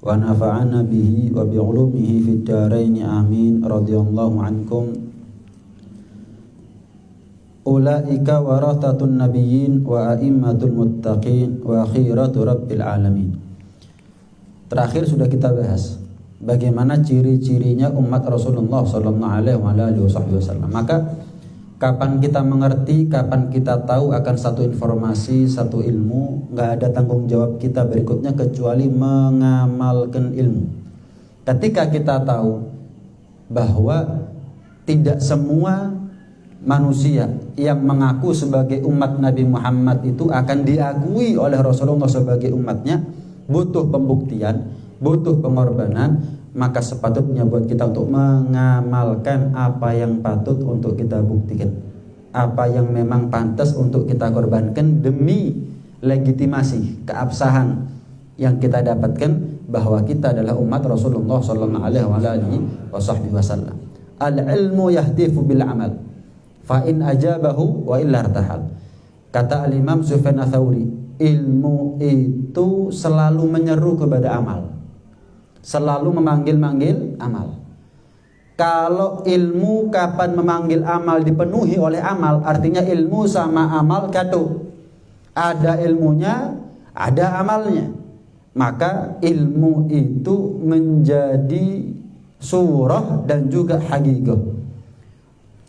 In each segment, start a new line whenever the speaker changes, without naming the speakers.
wa nafa'ana bihi wa bi'ulumihi fid dharain amin. Radhiyallahu ankum. Ulaika warathatun nabiyyin wa a'immatul muttaqin wa khiratu rabbil alamin. Terakhir sudah kita bahas bagaimana ciri-cirinya umat Rasulullah sallallahu alaihi wasallam. Maka kapan kita mengerti, kapan kita tahu akan satu informasi, satu ilmu, nggak ada tanggung jawab kita berikutnya kecuali mengamalkan ilmu. Ketika kita tahu bahwa tidak semua manusia yang mengaku sebagai umat Nabi Muhammad itu akan diakui oleh Rasulullah sebagai umatnya, butuh pembuktian, butuh pengorbanan, maka sepatutnya buat kita untuk mengamalkan apa yang patut untuk kita buktikan, apa yang memang pantas untuk kita korbankan demi legitimasi keabsahan yang kita dapatkan bahwa kita adalah umat Rasulullah sallallahu alaihi wasallam. Al-ilmu yahdifu bil amal fa in ajabahu wa illa irtahal. Kata Al-Imam Sufyan Ats-Tsauri, ilmu itu selalu menyeru kepada amal, selalu memanggil-manggil amal. Kalau ilmu kapan memanggil amal dipenuhi oleh amal, artinya ilmu sama amal katu. Ada ilmunya, ada amalnya. Maka ilmu itu menjadi surah dan juga hakikah.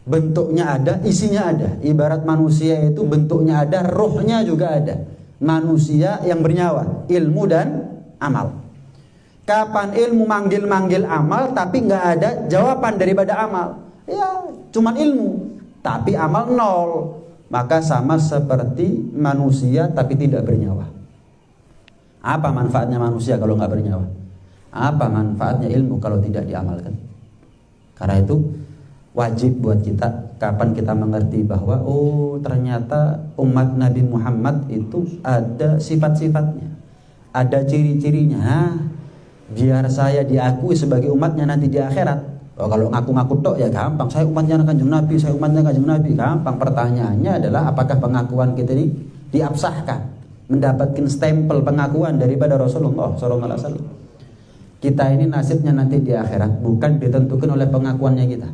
Bentuknya ada, isinya ada. Ibarat manusia itu bentuknya ada, ruhnya juga ada. Manusia yang bernyawa, ilmu dan amal. Kapan ilmu manggil-manggil amal tapi nggak ada jawaban daripada amal, ya cuman ilmu tapi amal nol, maka sama seperti manusia tapi tidak bernyawa. Apa manfaatnya manusia kalau nggak bernyawa? Apa manfaatnya ilmu kalau tidak diamalkan? Karena itu wajib buat kita kapan kita mengerti bahwa oh ternyata umat Nabi Muhammad itu ada sifat-sifatnya, ada ciri-cirinya. Biar saya diakui sebagai umatnya nanti di akhirat. Oh, kalau ngaku-ngaku tok ya gampang. Saya umatnya Kanjeng Nabi, saya umatnya Kanjeng Nabi, gampang. Pertanyaannya adalah apakah pengakuan kita ini diabsahkan, mendapatkan stempel pengakuan daripada Rasulullah SAW. Kita ini nasibnya nanti di akhirat bukan ditentukan oleh pengakuannya kita,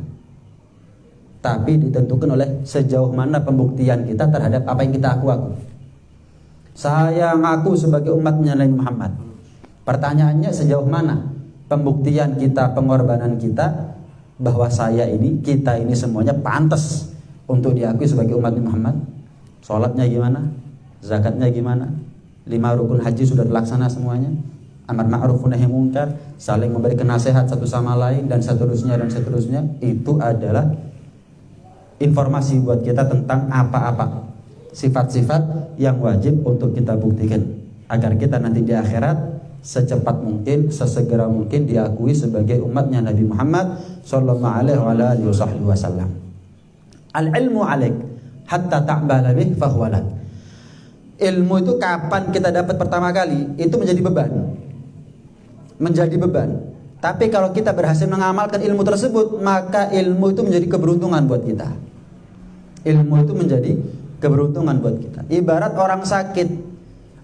tapi ditentukan oleh sejauh mana pembuktian kita terhadap apa yang kita aku. Saya ngaku sebagai umatnya Nabi Muhammad. Pertanyaannya sejauh mana pembuktian kita, pengorbanan kita bahwa saya ini, kita ini semuanya pantas untuk diakui sebagai umat Nabi Muhammad. Sholatnya gimana? Zakatnya gimana? 5 rukun haji sudah dilaksana semuanya. Amar ma'ruf nahi munkar, saling memberikan nasihat satu sama lain dan seterusnya dan seterusnya. Itu adalah informasi buat kita tentang apa-apa sifat-sifat yang wajib untuk kita buktikan agar kita nanti di akhirat secepat mungkin, sesegera mungkin diakui sebagai umatnya Nabi Muhammad sallallahu alaihi wasallam. Al-ilmu 'alaik hatta ta'bala bih fahuwa lak. Ilmu itu kapan kita dapat pertama kali itu menjadi beban. Menjadi beban. Tapi kalau kita berhasil mengamalkan ilmu tersebut, maka ilmu itu menjadi keberuntungan buat kita. Ilmu itu menjadi keberuntungan buat kita. Ibarat orang sakit,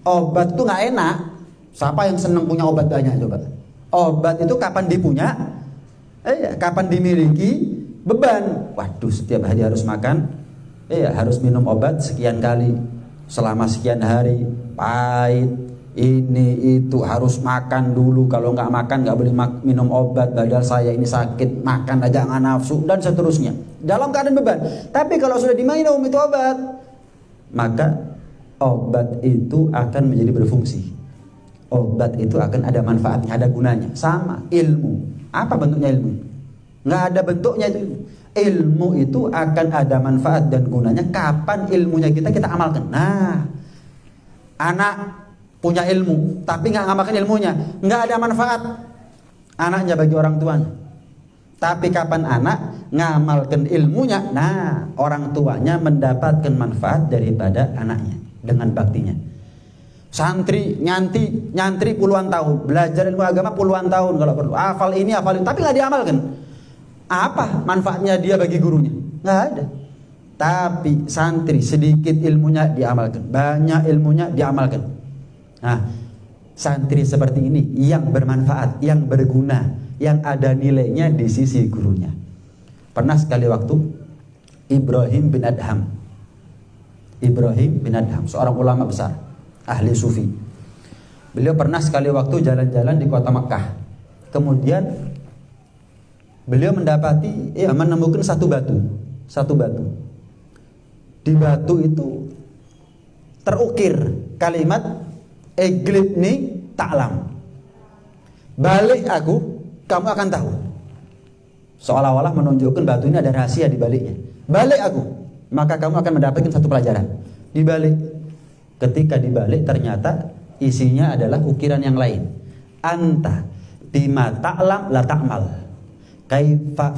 obat itu nggak enak. Siapa yang senang punya obat banyak coba? Obat itu kapan dipunya? Kapan dimiliki? Beban. Waduh, setiap hari harus makan. Harus minum obat sekian kali selama sekian hari. Pahit. Ini itu harus makan dulu. Kalau nggak makan nggak boleh minum obat. Padahal saya ini sakit, makan aja nggak nafsu dan seterusnya. Dalam keadaan beban. Tapi kalau sudah diminum itu obat, maka obat itu akan menjadi berfungsi. Obat itu akan ada manfaatnya, ada gunanya. Sama ilmu. Apa bentuknya ilmu? Nggak ada bentuknya itu. Ilmu itu akan ada manfaat dan gunanya kapan ilmunya kita amalkan. Nah, anak punya ilmu tapi nggak ngamalkan ilmunya, nggak ada manfaat anaknya bagi orang tuanya. Tapi kapan anak ngamalkan ilmunya, nah orang tuanya mendapatkan manfaat daripada anaknya dengan baktinya. Santri nyantri puluhan tahun, belajar ilmu agama puluhan tahun kalau perlu, hafal ini hafal itu, tapi nggak diamalkan. Apa manfaatnya dia bagi gurunya? Nggak ada. Tapi santri sedikit ilmunya diamalkan, banyak ilmunya diamalkan. Nah, santri seperti ini yang bermanfaat, yang berguna, yang ada nilainya di sisi gurunya. Pernah sekali waktu Ibrahim bin Adham, seorang ulama besar, ahli sufi. Beliau pernah sekali waktu jalan-jalan di kota Makkah. Kemudian beliau menemukan satu batu. Di batu itu terukir kalimat Iglibni ta'lam. Balik aku, kamu akan tahu. Seolah-olah menunjukkan batu ini ada rahasia di baliknya. Balik aku, maka kamu akan mendapatkan satu pelajaran. Dibalik. Ketika dibalik ternyata isinya adalah ukiran yang lain. Anta bima ta'lam la ta'mal. Kaifa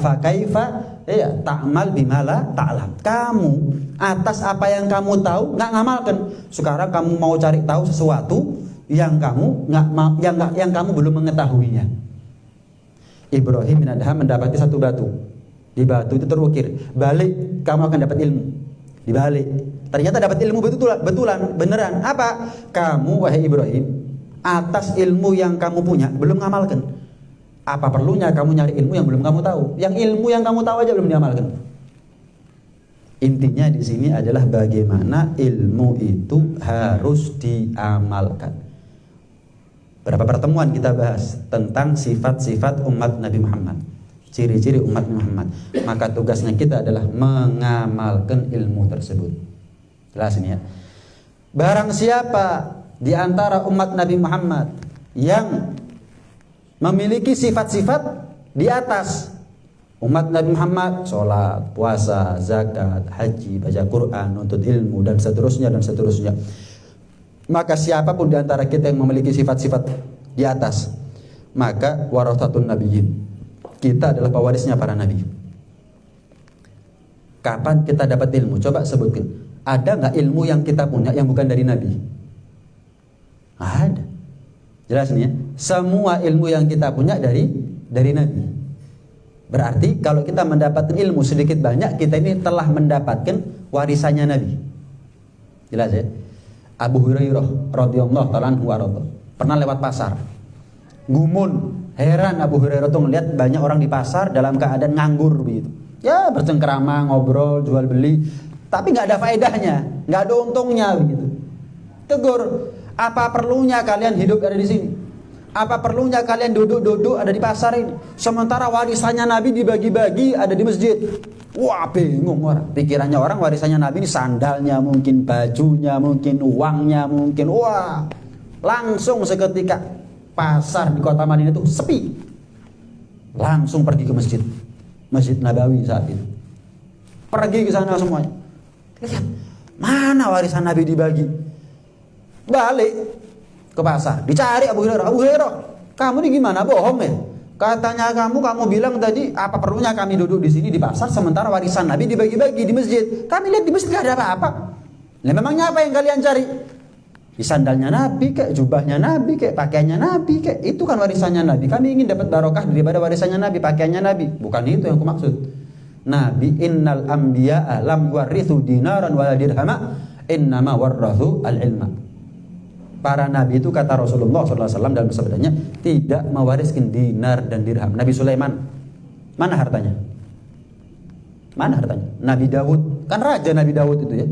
ta'mal bima la ta'lam. Kamu atas apa yang kamu tahu nggak ngamalkan. Sekarang kamu mau cari tahu sesuatu yang kamu yang kamu belum mengetahuinya. Ibrahim bin Adham mendapati satu batu. Di batu itu terukir, balik kamu akan dapat ilmu. Dibalik, ternyata dapat ilmu betulan, beneran. Apa? Kamu wahai Ibrahim, atas ilmu yang kamu punya belum ngamalkan. Apa perlunya kamu nyari ilmu yang belum kamu tahu? Yang ilmu yang kamu tahu aja belum diamalkan. Intinya di sini adalah bagaimana ilmu itu harus diamalkan. Berapa pertemuan kita bahas tentang sifat-sifat umat Nabi Muhammad, ciri-ciri umat Muhammad. Maka tugasnya kita adalah mengamalkan ilmu tersebut. Jelas ini ya. Barang siapa di antara umat Nabi Muhammad yang memiliki sifat-sifat di atas umat Nabi Muhammad, sholat, puasa, zakat, haji, baca Quran, nuntut ilmu dan seterusnya, maka siapapun di antara kita yang memiliki sifat-sifat di atas, maka warathatun nabiyyin, kita adalah pewarisnya para nabi. Kapan kita dapat ilmu? Coba sebutkan. Ada nggak ilmu yang kita punya yang bukan dari nabi? Ada. Jelas nih ya. Semua ilmu yang kita punya dari nabi. Berarti kalau kita mendapatkan ilmu sedikit banyak, kita ini telah mendapatkan warisannya nabi. Jelas ya. Abu Hurairah radhiyallahu ta'ala anhu pernah lewat pasar. Gumun, heran Abu Hurairah tuh ngeliat banyak orang di pasar dalam keadaan nganggur begitu. Ya bercengkerama, ngobrol, jual beli, tapi nggak ada faedahnya, nggak ada untungnya begitu. Tegur, apa perlunya kalian hidup ada di sini? Apa perlunya kalian duduk-duduk ada di pasar ini? Sementara warisannya Nabi dibagi-bagi ada di masjid. Wah, bingung orang. Pikirannya orang warisannya Nabi ini sandalnya, mungkin bajunya, mungkin uangnya, mungkin wah. Langsung seketika pasar di kota Madinah itu sepi. Langsung pergi ke masjid. Masjid Nabawi saat itu. Pergi ke sana semuanya. Lihat, mana warisan Nabi dibagi? Balik ke pasar, dicari Abu Hurairah, kamu ini gimana, bohong ya? Katanya kamu bilang tadi apa perlunya kami duduk di sini di pasar sementara warisan Nabi dibagi-bagi di masjid. Kami lihat di masjid nggak ada apa-apa. Nah, memangnya apa yang kalian cari? Di sandalnya Nabi, kayak jubahnya Nabi, kayak pakaiannya Nabi, kayak itu kan warisannya Nabi. Kami ingin dapat barokah daripada warisannya Nabi, pakaiannya Nabi. Bukan itu yang aku maksud. Nabi innal anbiya'a lam warithu dinaran wala dirhama, innama warathu al-ilma. Para nabi itu kata Rasulullah SAW dalam sabdanya tidak mewariskan dinar dan dirham. Nabi Sulaiman, mana hartanya? Mana hartanya? Nabi Daud, kan raja Nabi Daud itu ya.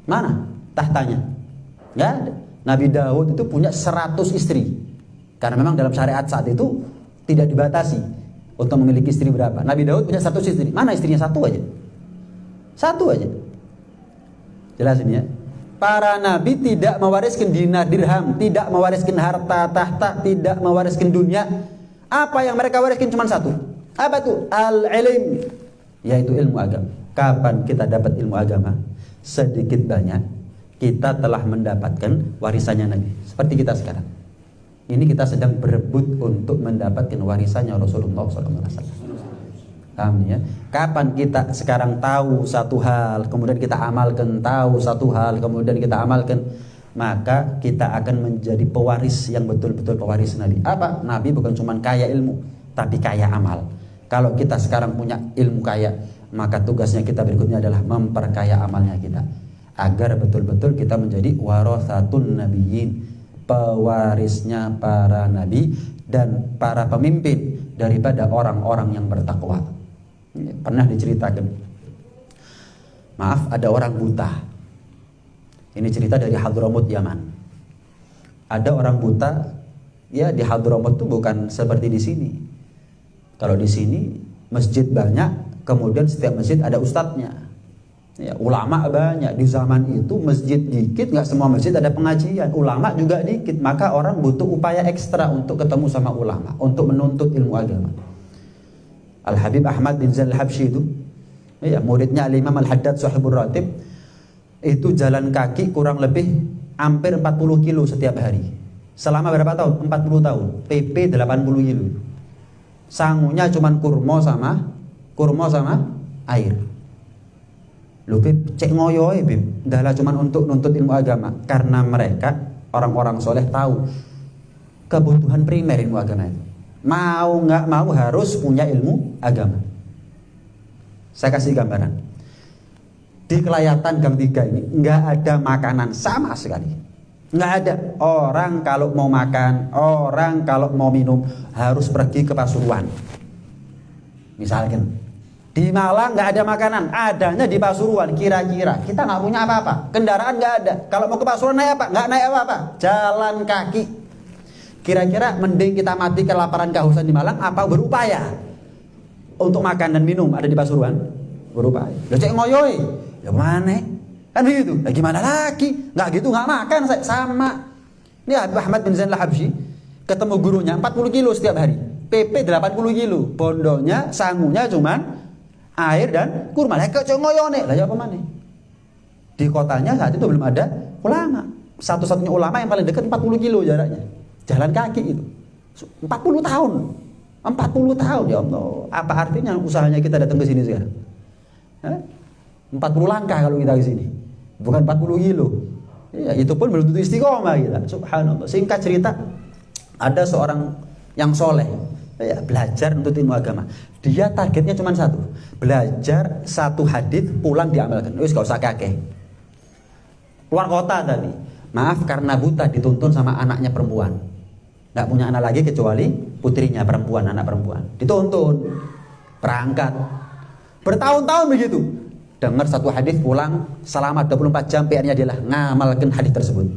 Mana tahtanya? Nggak ada. Nabi Daud itu punya 100 istri. Karena memang dalam syariat saat itu tidak dibatasi untuk memiliki istri berapa. Nabi Daud punya 100 istri. Mana istrinya? Satu aja. Satu aja. Jelasin ya. Para nabi tidak mewariskan dinar dirham, tidak mewariskan harta tahta, tidak mewariskan dunia. Apa yang mereka wariskan cuma satu. Apa itu? Al-ilm, yaitu ilmu agama. Kapan kita dapat ilmu agama? Sedikit banyak kita telah mendapatkan warisannya Nabi. Seperti kita sekarang. Ini kita sedang berebut untuk mendapatkan warisannya Rasulullah SAW. Amin ya. Kapan kita sekarang tahu satu hal, kemudian kita amalkan, tahu satu hal, kemudian kita amalkan, maka kita akan menjadi pewaris yang betul-betul pewaris Nabi. Apa? Nabi bukan cuma kaya ilmu, tapi kaya amal. Kalau kita sekarang punya ilmu kaya, maka tugasnya kita berikutnya adalah memperkaya amalnya kita, agar betul-betul kita menjadi warathatun nabiyyin, pewarisnya para nabi dan para pemimpin daripada orang-orang yang bertakwa. Pernah diceritakan, maaf, ada orang buta. Ini cerita dari Hadramut, Yaman. Ada orang buta, ya, di Hadramut itu bukan seperti di sini. Kalau di sini masjid banyak, kemudian setiap masjid ada ustadznya. Ya, ulama banyak. Di zaman itu masjid dikit, nggak semua masjid ada pengajian. Ulama juga dikit, maka orang butuh upaya ekstra untuk ketemu sama ulama, untuk menuntut ilmu agama. Al-Habib Ahmad bin Zain Al-Habsyi itu, ya, muridnya Al-Imam Al-Haddad Sahibur Ratib, itu jalan kaki kurang lebih hampir 40 kilo setiap hari. Selama berapa tahun? 40 tahun. PP 80 kilo. Sangunya cuman kurma sama air. Loh Bib, cek ngoyoy Bib. Dahlah cuman untuk nuntut ilmu agama. Karena mereka orang-orang soleh tahu kebutuhan primer ilmu agama itu. Mau nggak mau harus punya ilmu agama. Saya kasih gambaran. Di Kelayatan Gang 3 ini nggak ada makanan sama sekali. Nggak ada. Orang kalau mau makan, orang kalau mau minum harus pergi ke Pasuruan. Misalkan di Malang nggak ada makanan, adanya di Pasuruan. Kira-kira kita nggak punya apa-apa, kendaraan nggak ada. Kalau mau ke Pasuruan naik apa? Nggak naik apa-apa, jalan kaki. Kira-kira mending kita mati kelaparan kehausan di Malang apa berupaya untuk makan dan minum ada di Pasuruan? Berupaya. Lah cek ngoyoi, ya mana? Kan begitu. Lah gimana lagi? Nggak gitu nggak makan sama. Ini Ahmad bin Zain Al-Habsyi ketemu gurunya 40 kilo setiap hari. PP 80 kilo. Bondonya, sangunya cuman air dan kurma. Lah kok ngoyone? Lah ya apa mana? Di kotanya saat itu belum ada ulama. Satu-satunya ulama yang paling dekat 40 kilo jaraknya. Jalan kaki itu. 40 tahun. 40 tahun ya Allah. Apa artinya usahanya kita datang ke sini sekarang? 40 langkah kalau kita ke sini. Bukan 40 kilo. Ya, itu pun belum tentu istiqomah kita. Subhanallah. Singkat cerita, ada seorang yang soleh, ya, belajar untuk ilmu agama. Dia targetnya cuma satu, belajar satu hadis pulang diamalkan. Wis gak usah kakek. Keluar kota tadi. Maaf karena buta dituntun sama anaknya perempuan. Gak punya anak lagi kecuali putrinya perempuan, anak perempuan. Dituntun. Berangkat. Bertahun-tahun begitu. Dengar satu hadis pulang selama 24 jam PR-nya adalah ngamalkan hadis tersebut.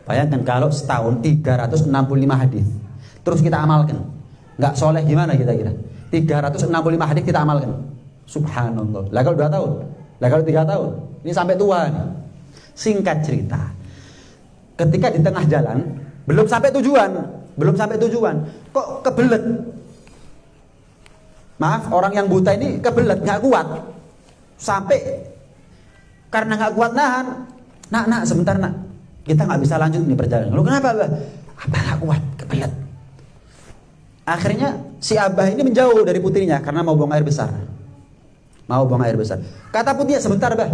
Bayangkan kalau setahun 365 hadis. Terus kita amalkan. Enggak soleh gimana kita kira? 365 hadis kita amalkan. Subhanallah. Lah kalau 2 tahun, lah kalau 3 tahun, ini sampai tua nih. Singkat cerita. Ketika di tengah jalan, belum sampai tujuan, kok kebelet. Maaf, orang yang buta ini kebelet, enggak kuat. Sampai karena nggak kuat nahan, nak sebentar nak, kita nggak bisa lanjut ini perjalanan. Lu kenapa Abah? Abah nggak kuat, kebelet. Akhirnya si Abah ini menjauh dari putrinya karena mau buang air besar. Kata putrinya, sebentar Abah,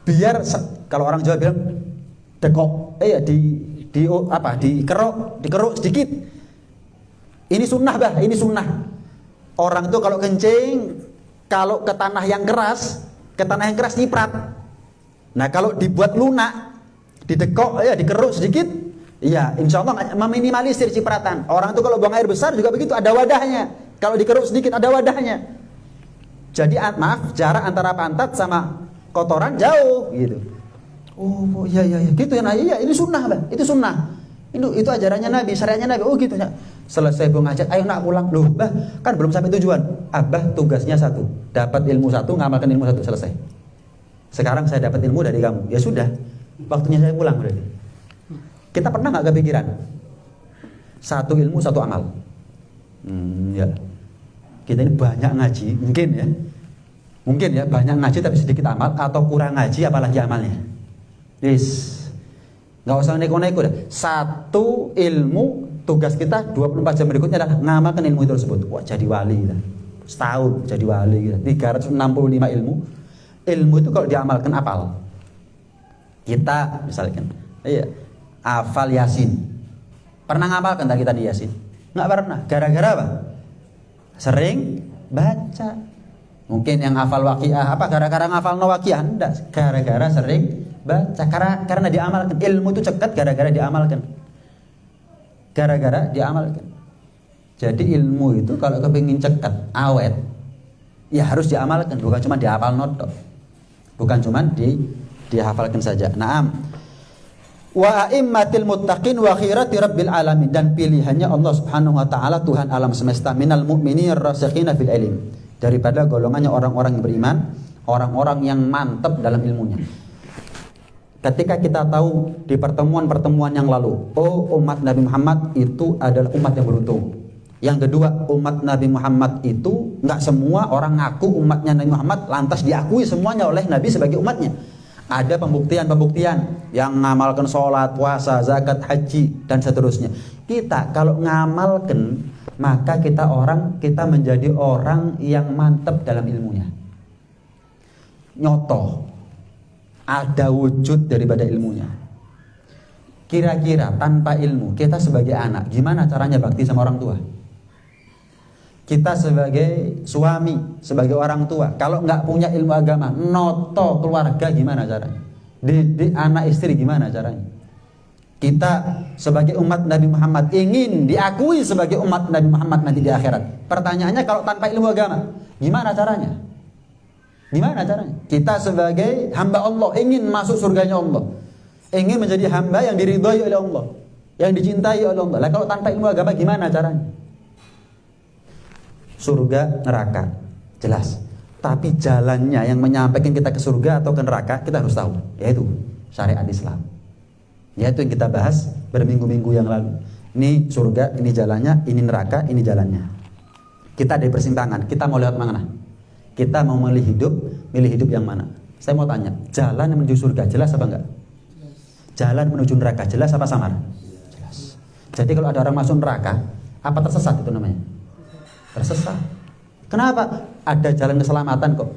biar kalau orang Jawa bilang dekok, dikeruk sedikit. Ini sunnah Bah, ini sunnah. Orang itu kalau kencing, kalau ke tanah yang keras nyiprat. Nah kalau dibuat lunak, didekok, ya dikeruk sedikit, ya insya Allah meminimalisir cipratan. Orang itu kalau buang air besar juga begitu, ada wadahnya. Kalau dikeruk sedikit ada wadahnya. Jadi maaf, jarak antara pantat sama kotoran jauh gitu. Oh iya gitu ya, nah iya ini sunnah Bang, itu sunnah. Itu ajarannya Nabi, syariatnya Nabi. Oh gitu ya. Selesai buang hajat, ayo nak pulang. Loh, Bah, kan belum sampai tujuan. Abah tugasnya satu, dapat ilmu satu, ngamalkan ilmu satu, selesai. Sekarang saya dapat ilmu dari kamu. Ya sudah, waktunya saya pulang berarti. Kita pernah nggak kepikiran? Satu ilmu, satu amal. Ya. Kita ini banyak ngaji, mungkin ya banyak ngaji tapi sedikit amal, atau kurang ngaji apalagi amalnya. Yes. Nggak usah neko-neko deh. Satu ilmu, tugas kita 24 jam berikutnya adalah ngamalkan ilmu itu tersebut. Wah, jadi wali kita. Setahun jadi wali kita. 365 ilmu. Ilmu itu kalau diamalkan apal. Kita misalkan, hafal Yasin. Pernah ngamalkan tak kita di Yasin? Nggak pernah. Gara-gara apa? Sering baca. Mungkin yang hafal Waqiah apa gara-gara ngafal Waqiah? Enggak, gara-gara sering baca, karena diamalkan. Ilmu itu cekat gara-gara diamalkan. gara-gara diamalkan. Jadi ilmu itu kalau kepingin cekat, awet, ya harus diamalkan, bukan cuma dihafal notok. Bukan cuma dihafalkan saja. Naam. Wa a'immatil muttaqin wa khirati rabbil alamin, dan pilihannya Allah Subhanahu wa taala Tuhan alam semesta, minal mu'minir rasikhina fil ilm, daripada golongannya orang-orang yang beriman, orang-orang yang mantap dalam ilmunya. Ketika kita tahu di pertemuan-pertemuan yang lalu, oh umat Nabi Muhammad itu adalah umat yang beruntung. Yang kedua, umat Nabi Muhammad itu nggak semua orang ngaku umatnya Nabi Muhammad lantas diakui semuanya oleh Nabi sebagai umatnya. Ada pembuktian-pembuktian yang ngamalkan sholat, puasa, zakat, haji, dan seterusnya. Kita kalau ngamalkan, maka kita menjadi orang yang mantap dalam ilmunya. Nyoto, ada wujud daripada ilmunya. Kira-kira tanpa ilmu, kita sebagai anak, gimana caranya bakti sama orang tua? Kita sebagai suami, sebagai orang tua, kalau nggak punya ilmu agama, noto keluarga gimana caranya? Didik anak istri gimana caranya? Kita sebagai umat Nabi Muhammad ingin diakui sebagai umat Nabi Muhammad nanti di akhirat. Pertanyaannya, kalau tanpa ilmu agama, gimana caranya? Gimana caranya? Kita sebagai hamba Allah ingin masuk surganya Allah, ingin menjadi hamba yang diridhoi oleh Allah, yang dicintai oleh Allah. Lah kalau tanpa ilmu agama gimana caranya? Surga, neraka, jelas. Tapi jalannya yang menyampaikan kita ke surga atau ke neraka kita harus tahu, yaitu syariat Islam. Yaitu yang kita bahas berminggu-minggu yang lalu. Ini surga, ini jalannya, ini neraka, ini jalannya. Kita ada persimpangan, kita mau lewat mana? Kita mau milih hidup yang mana? Saya mau tanya, jalan menuju surga jelas apa enggak? Jalan menuju neraka jelas apa samar? Jelas. Jadi kalau ada orang masuk neraka, apa tersesat itu namanya? Tersesat. Kenapa? Ada jalan keselamatan kok.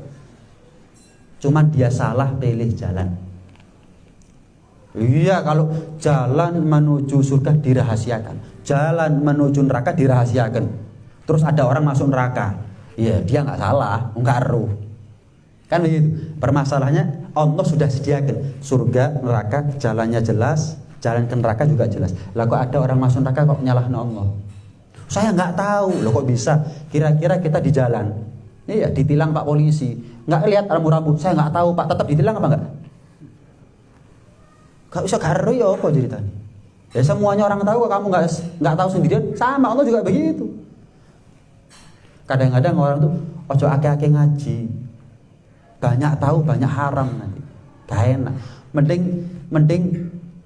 Cuman dia salah pilih jalan. Iya, kalau jalan menuju surga dirahasiakan, jalan menuju neraka dirahasiakan. Terus ada orang masuk neraka, iya dia nggak salah, nggak ruh. Kan begitu. Permasalahannya Allah sudah sediakan surga, neraka, jalannya jelas, jalan ke neraka juga jelas. Lah kok ada orang masuk neraka kok nyalahin Allah? Saya nggak tahu, loh kok bisa? Kira-kira kita di jalan, iya ditilang Pak polisi, nggak lihat rambu-rambu, saya nggak tahu Pak, tetap ditilang apa nggak? Gak usah karo ya apa ceritanya? Ya semuanya orang tahu, kamu nggak tahu sendirian, sama Allah juga begitu. Kadang-kadang orang tuh ojo ake-ake ngaji, banyak tahu banyak haram nanti, gak enak. Mending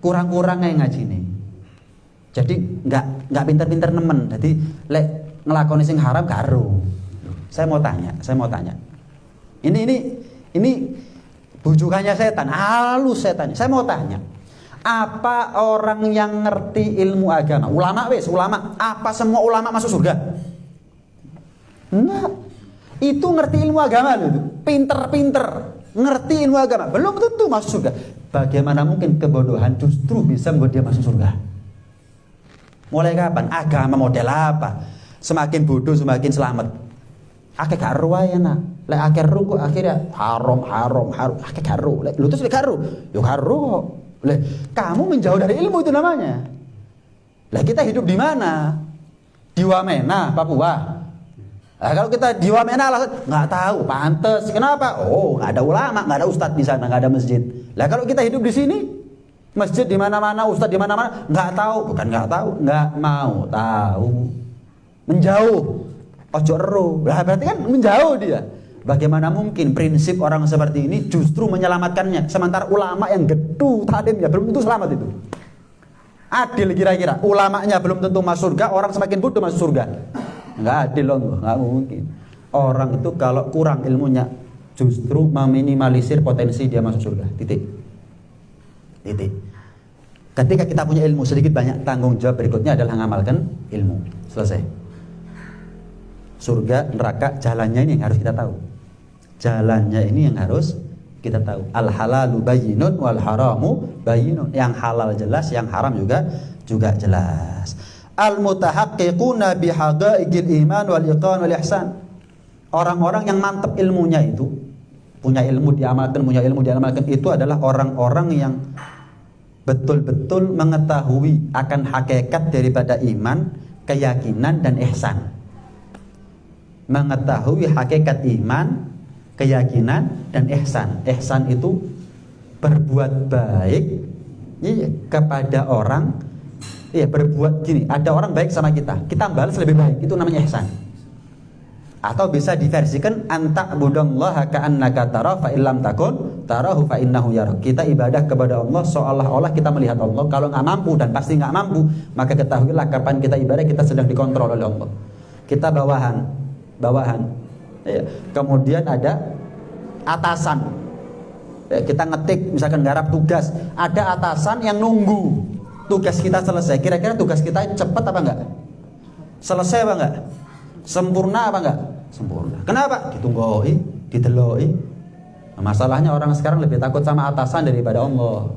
kurang-kurang yang ngaji nih. Jadi nggak pinter-pinter nemen. Jadi lek ngelakoni sing haram karo. Saya mau tanya. Ini bujukannya setan, halus setannya. Saya mau tanya, apa orang yang ngerti ilmu agama, ulama, apa semua ulama masuk surga? Enggak. Itu ngerti ilmu agama loh, pinter-pinter ngerti ilmu agama, belum tentu masuk surga. Bagaimana mungkin kebodohan justru bisa membuat dia masuk surga? Mulai kapan? Agama model apa? Semakin bodoh semakin selamat. Akeh gak ero ae nak. Lek akeh ero kok akhirnya haram. Akeh gak ero. Lek lu terus lek gak ero. Yo gak ero. Lek kamu menjauh dari ilmu itu namanya. Lah kita hidup di mana? Di Wamena, Papua. Nah, kalau kita di Wamena nggak tahu, pantes. Kenapa? Oh, nggak ada ulama, nggak ada ustadz di sana, nggak ada masjid. Lah kalau kita hidup di sini, masjid di mana-mana, ustadz di mana-mana, nggak tahu, bukan nggak tahu, nggak mau tahu, menjauh, ojo ero. Lah berarti kan menjauh dia. Bagaimana mungkin prinsip orang seperti ini justru menyelamatkannya, sementara ulama yang gedu tadimnya belum tentu selamat itu. Adil kira-kira? Ulamanya belum tentu masuk surga, orang semakin bodoh masuk surga. Nggak adil loh, nggak mungkin. Orang itu kalau kurang ilmunya justru meminimalisir potensi dia masuk surga. Titik. Ketika kita punya ilmu sedikit banyak, tanggung jawab berikutnya adalah mengamalkan ilmu. Selesai. Surga, neraka, jalannya ini yang harus kita tahu. Jalannya ini yang harus kita tahu. Al halalu bayyinun wal haramu bayyinun. Yang halal jelas, yang haram juga jelas. Al mutahaqqiquna bihaqaiqil iman wal iqan wal ihsan. Orang-orang yang mantap ilmunya itu, punya ilmu diamalkan itu adalah orang-orang yang betul-betul mengetahui akan hakikat daripada iman, keyakinan dan ihsan. Mengetahui hakikat iman, keyakinan dan ihsan. Ihsan itu berbuat baik kepada orang, berbuat gini, ada orang baik sama kita balas lebih baik, itu namanya ihsan. Atau bisa diversikan anta'budallaha ka'annaka tara fa illam takun tarahu fa innahu yarak. Kita ibadah kepada Allah seolah-olah kita melihat Allah. Kalau nggak mampu, dan pasti nggak mampu, maka ketahuilah kapan kita ibadah kita sedang dikontrol oleh Allah. Kita bawahan. Kemudian ada atasan. Kita ngetik misalkan garap tugas, ada atasan yang nunggu tugas kita selesai. Kira-kira tugas kita cepat apa enggak? Selesai apa enggak? Sempurna apa enggak? Sempurna. Kenapa? Ditunggoi, dideloi. Masalahnya orang sekarang lebih takut sama atasan daripada Allah.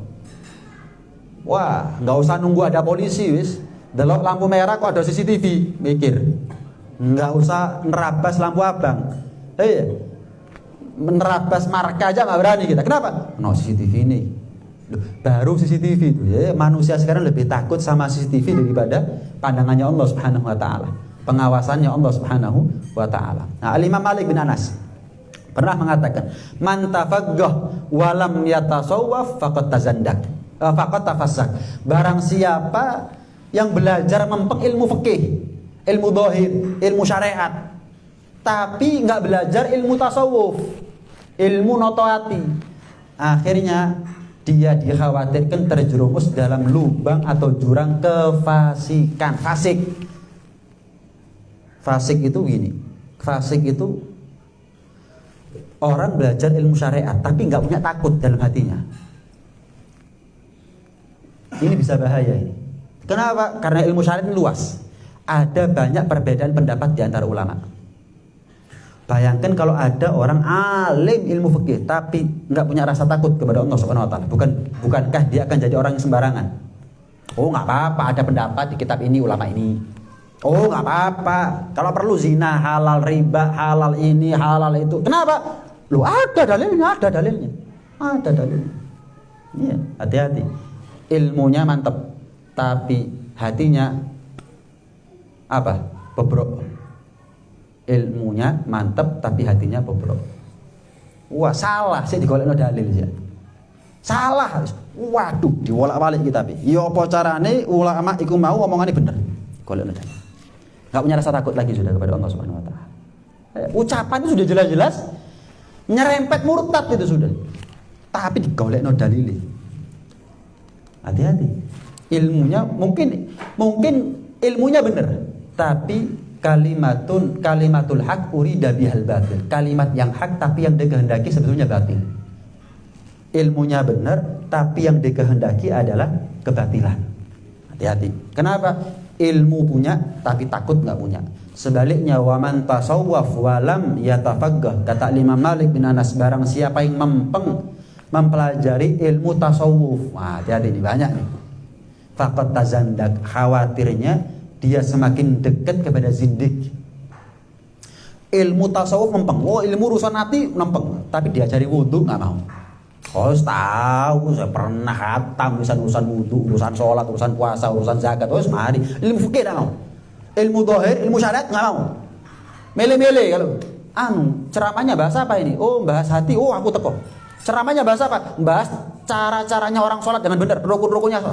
Wah, nggak usah nunggu ada polisi, wis. Delok lampu merah kok ada CCTV, mikir. Nggak usah nerabas lampu abang. Menerabas marka aja nggak berani kita. Kenapa? No CCTV ini. Baru CCTV itu. Manusia sekarang lebih takut sama CCTV daripada pandangannya Allah Subhanahu wa taala. Pengawasannya Allah Subhanahu wa taala. Nah, Al-Imam Malik bin Anas pernah mengatakan, "Man tafaggah wa lam yatasawwaf faqad tazandak." Faqad tafassak. Barang siapa yang belajar mempeng ilmu fikih, ilmu dhahir, ilmu syariat, tapi enggak belajar ilmu tasawuf, ilmu notoati, akhirnya dia dikhawatirkan terjerumus dalam lubang atau jurang kefasikan. Fasik itu gini. Fasik itu orang belajar ilmu syariat tapi nggak punya takut dalam hatinya. Ini bisa bahaya ini. Kenapa? Karena ilmu syariat ini luas. Ada banyak perbedaan pendapat di antara ulama. Bayangkan kalau ada orang alim ilmu fikih tapi nggak punya rasa takut kepada Allah Subhanahu wa taala. Bukankah dia akan jadi orang yang sembarangan? Oh, nggak apa-apa, ada pendapat di kitab ini ulama ini. Oh, nggak apa-apa. Kalau perlu zina halal, riba halal, ini halal itu. Kenapa? Loh, ada dalilnya. Iya, hati-hati. Ilmunya mantap, tapi hatinya apa? Bobrok. Ilmunya mantap, tapi hatinya bobrok. Wah, salah sih digolekno dalil ya. Salah. Waduh, diwolak-walik kitab iki. Ya apa carane ulama iku mau omongane bener. Golekno dalil. Gak punya rasa takut lagi sudah kepada Allah Subhanahu wa taala. Ucapan itu sudah jelas-jelas nyerempet murtad itu sudah. Tapi digolekno dalil. Hati-hati. Ilmunya mungkin ilmunya benar, tapi kalimatul haq urida bihal batil. Kalimat yang hak tapi yang dikehendaki sebetulnya batil. Ilmunya benar tapi yang dikehendaki adalah kebatilan. Hati-hati. Kenapa? Ilmu punya tapi takut nggak punya. Sebaliknya waman tasawwaf walam yatafaggah, kata Imam Malik bin Anas, barang siapa yang mempelajari ilmu tasawuf, wah hati-hati ini banyak nih, faqad tazandak, khawatirnya dia semakin dekat kepada zindik. Ilmu tasawuf mempeng, ilmu urusan hati mempeng, tapi diajari wudu nggak mau. Oh, tahu, saya pernah khatam urusan wudu, urusan sholat, urusan puasa, urusan zakat. Oh, mari. Ilmu fikih enggak mau. Ilmu zahir, ilmu syariat enggak mau. Mele-mele kalau. Ceramahnya bahasa apa ini? Oh, bahas hati. Oh, aku teko. Ceramahnya bahasa apa? Bahas cara-caranya orang sholat dengan benar, rukun-rukunnya.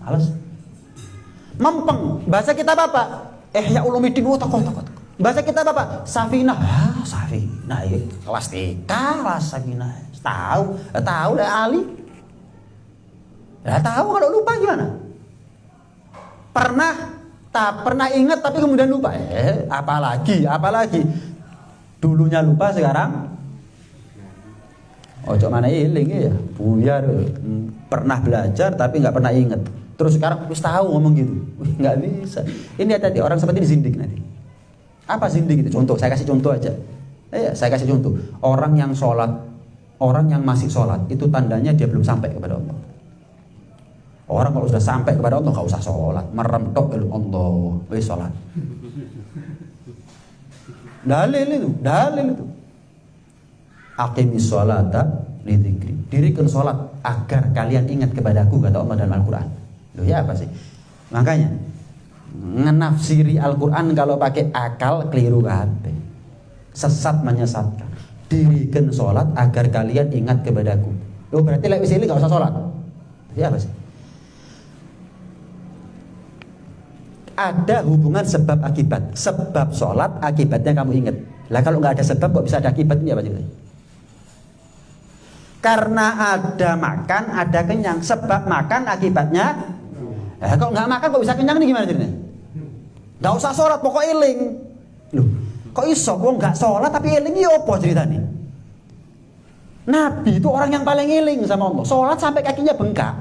Males. Mempeng. Bahasa kita apa? Ihya Ulumuddin. Oh, teko. Bahasa kita apa? Safinah. Safinah. Kelas 3, kelas Safinah. Tahu lah Ali. Ya tahu, kalau lupa gimana? Pernah ingat tapi kemudian lupa. Apalagi dulunya lupa sekarang. Ojo mana iling ya, buyar. Pernah belajar tapi nggak pernah ingat. Terus sekarang wis tahu ngomong gitu. Nggak bisa. Ini ada orang seperti ini zindik nanti. Apa zindik itu? Contoh, saya kasih contoh aja. Saya kasih contoh. Orang yang masih sholat itu tandanya dia belum sampai kepada Allah. Orang kalau sudah sampai kepada Allah nggak usah sholat, merem tok Allah, wis sholat. Dalil itu. Aqimis sholata lidzikri. Dirikan sholat agar kalian ingat kepadaku, kata Allah dalam Al-Quran. Loh ya apa sih? Makanya ngenafsiri Al-Quran kalau pakai akal keliru kabeh. Sesat menyesatkan. Dirikan sholat agar kalian ingat kepadaku. Loh berarti lek wis eling gak usah sholat. Ya apa sih? Ada hubungan sebab akibat. Sebab sholat, akibatnya kamu ingat. Lah kalau nggak ada sebab kok bisa ada akibat, ini apa sih? Karena ada makan, ada kenyang. Sebab makan, akibatnya kalau nggak makan kok bisa kenyang, ini gimana ceritanya? Nggak usah sholat, pokok eling. Loh, kok iso kok nggak sholat tapi eling, iya apa ceritanya? Nabi itu orang yang paling eling sama Allah. Sholat sampai kakinya bengkak,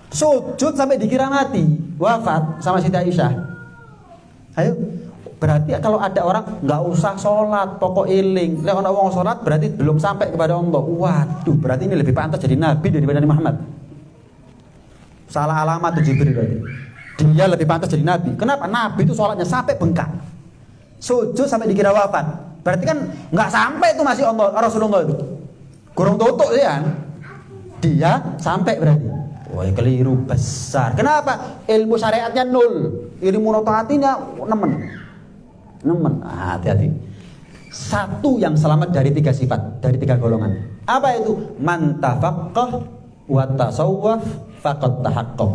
sujud sampai dikira mati, wafat sama Siti Aisyah. Ayo, berarti kalau ada orang nggak usah sholat, pokok eling. Lek ana wong sholat berarti belum sampai kepada Allah. Waduh, berarti ini lebih pantas jadi nabi daripada Nabi Muhammad. Salah alamat tuh Jibril berarti. Dia lebih pantas jadi nabi. Kenapa? Nabi itu sholatnya sampai bengkak, sujud sampai dikira wafat. Berarti kan nggak sampai itu masih Allah Rasulullah itu. Kurang tutup ya. Dia sampai berarti. Wah, keliru besar. Kenapa? Ilmu syariatnya 0, ilmu rotaatinya nemen. Hati-hati. Satu yang selamat dari 3 sifat, dari 3 golongan. Apa itu? Man tafaqqah wa tasawwaf faqad tahaqqaq.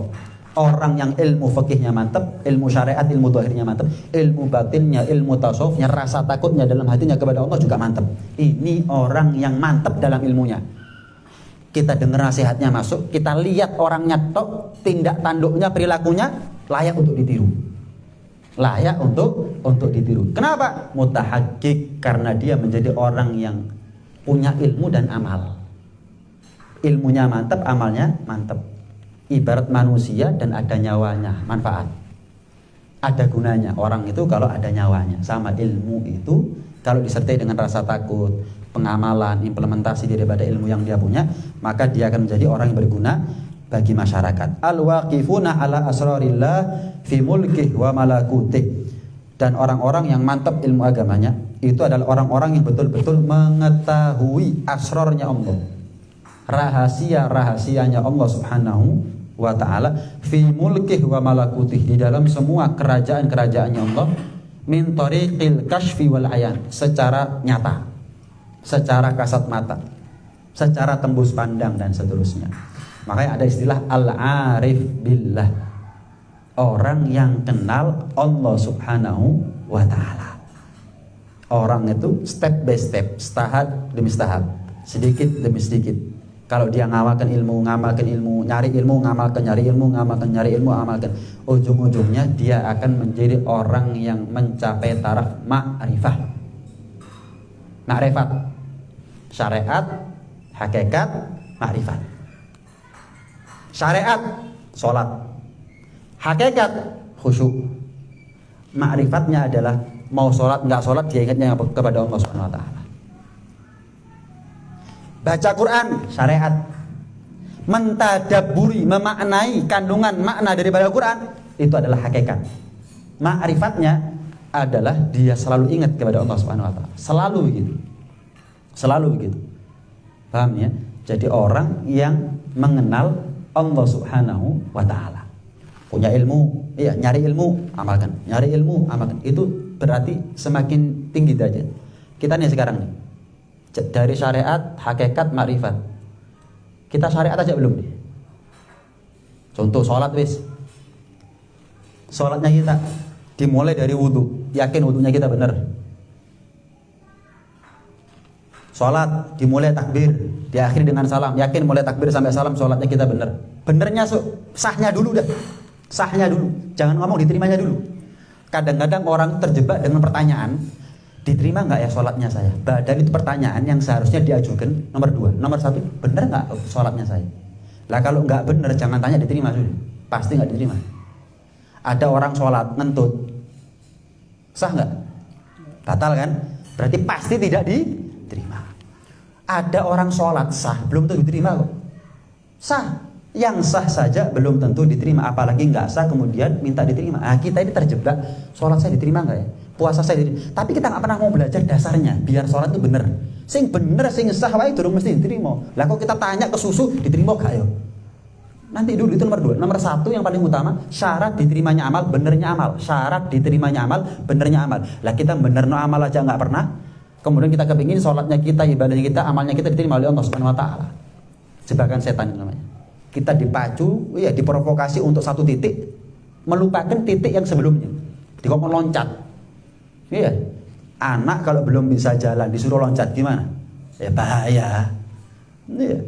Orang yang ilmu fikihnya mantap, ilmu syariat, ilmu zahirnya mantap, ilmu batinnya, ilmu tasawufnya, rasa takutnya dalam hatinya kepada Allah juga mantap. Ini orang yang mantap dalam ilmunya. Kita dengar nasihatnya masuk, kita lihat orangnya tok, tindak tanduknya, perilakunya layak untuk ditiru. Layak untuk ditiru. Kenapa? Mutahaqqiq, karena dia menjadi orang yang punya ilmu dan amal. Ilmunya mantap, amalnya mantap. Ibarat manusia dan ada nyawanya, manfaat. Ada gunanya. Orang itu kalau ada nyawanya, sama ilmu itu kalau disertai dengan rasa takut, pengamalan, implementasi daripada ilmu yang dia punya, maka dia akan menjadi orang yang berguna bagi masyarakat. Al-waqifuna ala asrarillah fi mulkih wa malakutih. Dan orang-orang yang mantap ilmu agamanya itu adalah orang-orang yang betul-betul mengetahui asrarnya Allah, rahasia-rahasianya Allah Subhanahu wa ta'ala, fi mulkih wa malakutih, di dalam semua kerajaan-kerajaannya Allah, min tariqil kashfi wal ayan, secara nyata, secara kasat mata, secara tembus pandang dan seterusnya. Makanya ada istilah al-arif billah, orang yang kenal Allah Subhanahu wa ta'ala. Orang itu step by step, tahap demi tahap, sedikit demi sedikit. Kalau dia ngamalkan ilmu, nyari ilmu, nyari ilmu, amalkan. Ujung-ujungnya dia akan menjadi orang yang mencapai taraf ma'rifah. Ma'rifat, syariat, hakikat, ma'rifat. Syariat, sholat. Hakikat, khusyuk. Ma'rifatnya adalah mau sholat, nggak sholat, dia ingatnya kepada Allah Subhanahu wa ta'ala. Baca Quran, syariat. Mentadabburi, memaknai kandungan makna daripada Quran, itu adalah hakikat. Ma'rifatnya adalah dia selalu ingat kepada Allah Subhanahu wa ta'ala. Selalu begitu. Selalu begitu. Paham ya? Jadi orang yang mengenal Allah Subhanahu wa ta'ala. Punya ilmu, iya, nyari ilmu, amalkan. Nyari ilmu, amalkan. Itu berarti semakin tinggi derajat. Kita nih sekarang nih, dari syariat, hakikat, ma'rifat. Kita syariat aja belum nih. Contoh sholat wis. Sholatnya kita dimulai dari wudhu, yakin wudhunya kita benar. Sholat dimulai takbir, diakhiri dengan salam, yakin mulai takbir sampai salam sholatnya kita benar. Benernya sahnya dulu dah. Sahnya dulu, jangan ngomong diterimanya dulu. Kadang-kadang orang terjebak dengan pertanyaan, diterima nggak ya sholatnya saya? Padahal itu pertanyaan yang seharusnya diajukan nomor 2. Nomor 1, bener nggak sholatnya saya? Lah kalau nggak bener jangan tanya diterima dulu. Pasti nggak diterima. Ada orang sholat ngentut, sah nggak? Batal kan? Berarti pasti tidak diterima. Ada orang sholat sah, belum tentu diterima kok. Sah, yang sah saja belum tentu diterima, apalagi nggak sah kemudian minta diterima. Kita ini terjebak, sholat saya diterima nggak ya? puasa saya ini. Tapi kita nggak pernah mau belajar dasarnya biar sholat itu bener. Sing bener, sing sah wae durung mesti diterima. Lah kok kita tanya ke susu diterima gak ya? Nanti dulu itu nomor 2. Nomor 1 yang paling utama, syarat diterimanya amal, benernya amal. Syarat diterimanya amal, benernya amal. Lah kita benerno amal aja nggak pernah. Kemudian kita kepingin sholatnya kita, ibadahnya kita, amalnya kita diterima oleh Allah Subhanahu Wa Taala. Jebakan setan itu namanya. Kita dipacu, ya diprovokasi untuk satu titik, melupakan titik yang sebelumnya. Dikongkon loncat. Iya. Anak kalau belum bisa jalan disuruh loncat gimana? Ya bahaya. Iya.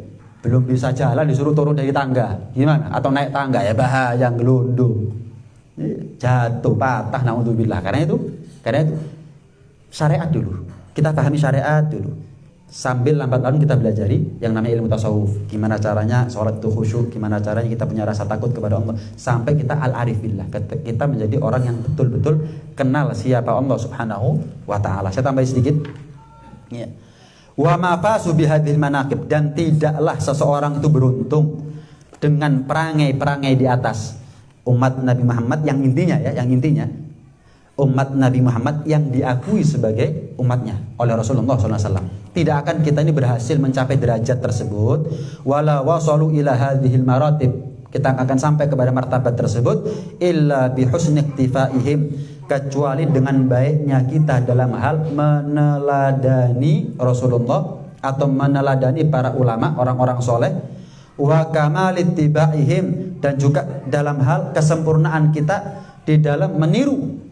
Belum bisa jalan disuruh turun dari tangga gimana? Atau naik tangga ya bahaya, gelundung. Iya. Jatuh, patah, naudzubillah. Karena itu syariat dulu. Kita pahami syariat dulu. Sambil lambat laun kita belajari yang namanya ilmu tasawuf. Gimana caranya sholat itu khusyuk, gimana caranya kita punya rasa takut kepada Allah. Sampai kita al-arif billah. Kita menjadi orang yang betul-betul kenal siapa Allah Subhanahu wa Ta'ala. Saya tambahin sedikit. Ya. Wa ma fasu bihadhil manaqib, dan tidaklah seseorang itu beruntung dengan perangai-perangai di atas umat Nabi Muhammad yang intinya umat Nabi Muhammad yang diakui sebagai umatnya oleh Rasulullah SAW. Tidak akan kita ini berhasil mencapai derajat tersebut wala wasalu ila hadhil maratib. Kita akan sampai kepada martabat tersebut illa bi husni iktifaihim, kecuali dengan baiknya kita dalam hal meneladani Rasulullah atau meneladani para ulama, orang-orang soleh, wa kamalittibaihim, dan juga dalam hal kesempurnaan kita di dalam meniru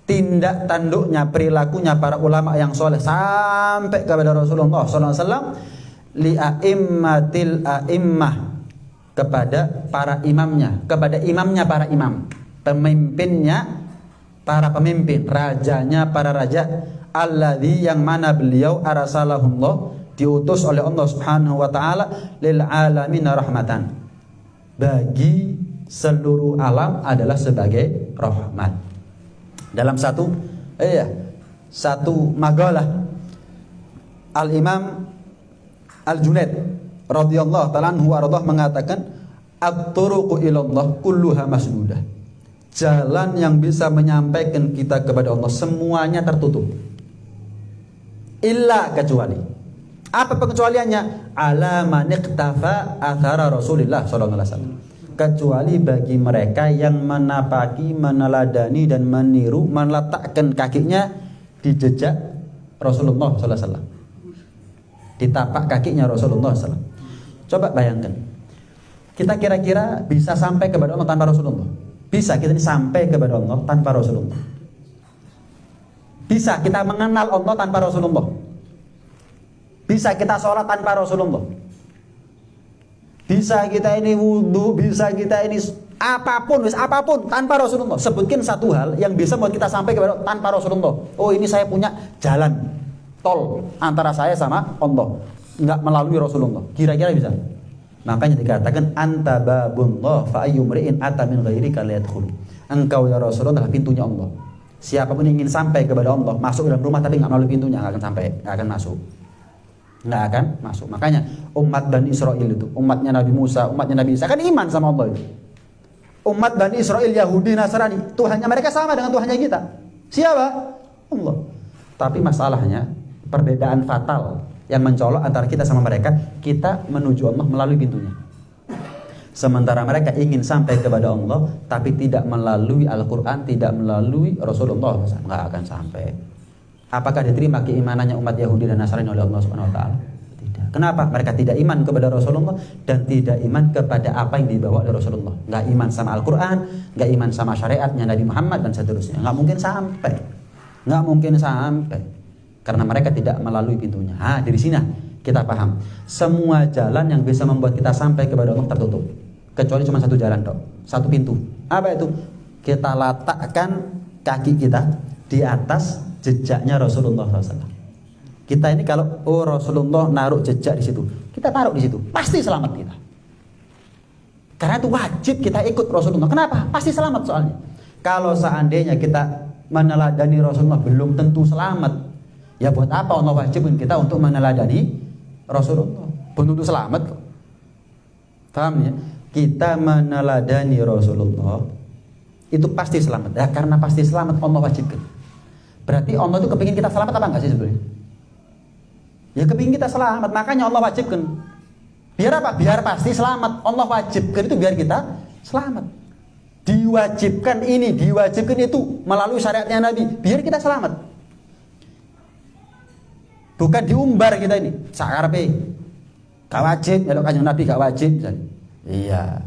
tindak tanduknya, perilakunya para ulama yang soleh sampai kepada Rasulullah SAW, li'a'immatil a'immah, kepada para imamnya, kepada imamnya para imam, pemimpinnya para pemimpin, rajanya para raja, alladzi, yang mana beliau arsalahullah, diutus oleh Allah Subhanahu wa Ta'ala, lil alamin rahmatan, bagi seluruh alam adalah sebagai rahmat. Dalam satu makalah Al-Imam Al-Junaid radhiyallahu ta'ala anhu warḍah mengatakan, at-turuqu ilallah kulluha masdudah. Jalan yang bisa menyampaikan kita kepada Allah semuanya tertutup. Illa, kecuali. Apa pengecualiannya? Ala man iqtafa athara Rasulillah sallallahu alaihi wasallam. Kecuali bagi mereka yang menapaki, meneladani dan meniru, meletakkan kakinya di jejak Rasulullah SAW. Ditapak kakinya Rasulullah SAW. Coba bayangkan, kita kira-kira bisa sampai kepada Allah tanpa Rasulullah? Bisa kita ini sampai kepada Allah tanpa Rasulullah? Bisa kita mengenal Allah tanpa Rasulullah? Bisa kita sholat tanpa Rasulullah? Bisa kita ini wudhu, bisa kita ini apapun tanpa Rasulullah. Sebutkan satu hal yang bisa membuat kita sampai kepada tanpa Rasulullah. Oh, ini saya punya jalan tol antara saya sama Allah, nggak melalui Rasulullah. Kira-kira bisa? Makanya dikatakan anta babullah fa ayyumri'in ata min ghairika la yadkhulu. Engkau ya Rasulullah adalah pintunya Allah. Siapapun yang ingin sampai kepada Allah, masuk dalam rumah tapi nggak melalui pintunya, nggak akan sampai, nggak akan masuk. Nggak akan masuk. Makanya umat Bani Israel itu, umatnya Nabi Musa, umatnya Nabi Isa, kan iman sama Allah itu. Umat Bani Israel, Yahudi, Nasrani, Tuhannya mereka sama dengan Tuhannya kita. Siapa? Allah. Tapi masalahnya perbedaan fatal yang mencolok antara kita sama mereka, kita menuju Allah melalui pintunya. Sementara mereka ingin sampai kepada Allah tapi tidak melalui Al-Quran, tidak melalui Rasulullah, nggak akan sampai. Apakah diterima keimanannya umat Yahudi dan Nasrani oleh Allah Subhanahu wa Ta'ala? Tidak. Kenapa? Mereka tidak iman kepada Rasulullah dan tidak iman kepada apa yang dibawa oleh Rasulullah. Nggak iman sama Al-Quran, nggak iman sama syariatnya Nabi Muhammad dan seterusnya. Nggak mungkin sampai. Karena mereka tidak melalui pintunya. Dari sini kita paham. Semua jalan yang bisa membuat kita sampai kepada Allah tertutup. Kecuali cuma satu jalan, satu pintu. Apa itu? Kita letakkan kaki kita di atas jejaknya Rasulullah SAW. Kita ini kalau Rasulullah naruh jejak di situ, kita taruh di situ, pasti selamat kita. Karena itu wajib kita ikut Rasulullah. Kenapa? Pasti selamat soalnya. Kalau seandainya kita meneladani Rasulullah belum tentu selamat, ya buat apa Allah wajibin kita untuk meneladani Rasulullah? Belum tentu selamat kok. Paham ya? Kita meneladani Rasulullah itu pasti selamat. Ya karena pasti selamat Allah wajibkan. Berarti Allah itu kepingin kita selamat apa enggak sih sebenarnya? Ya kepingin kita selamat, makanya Allah wajibkan. Biar apa? Biar pasti selamat. Allah wajibkan itu biar kita selamat. Diwajibkan ini, diwajibkan itu melalui syariatnya Nabi, biar kita selamat. Bukan diumbar kita ini. Sakarpe. Gak wajib, kalau kanjeng Nabi gak wajib. Iya.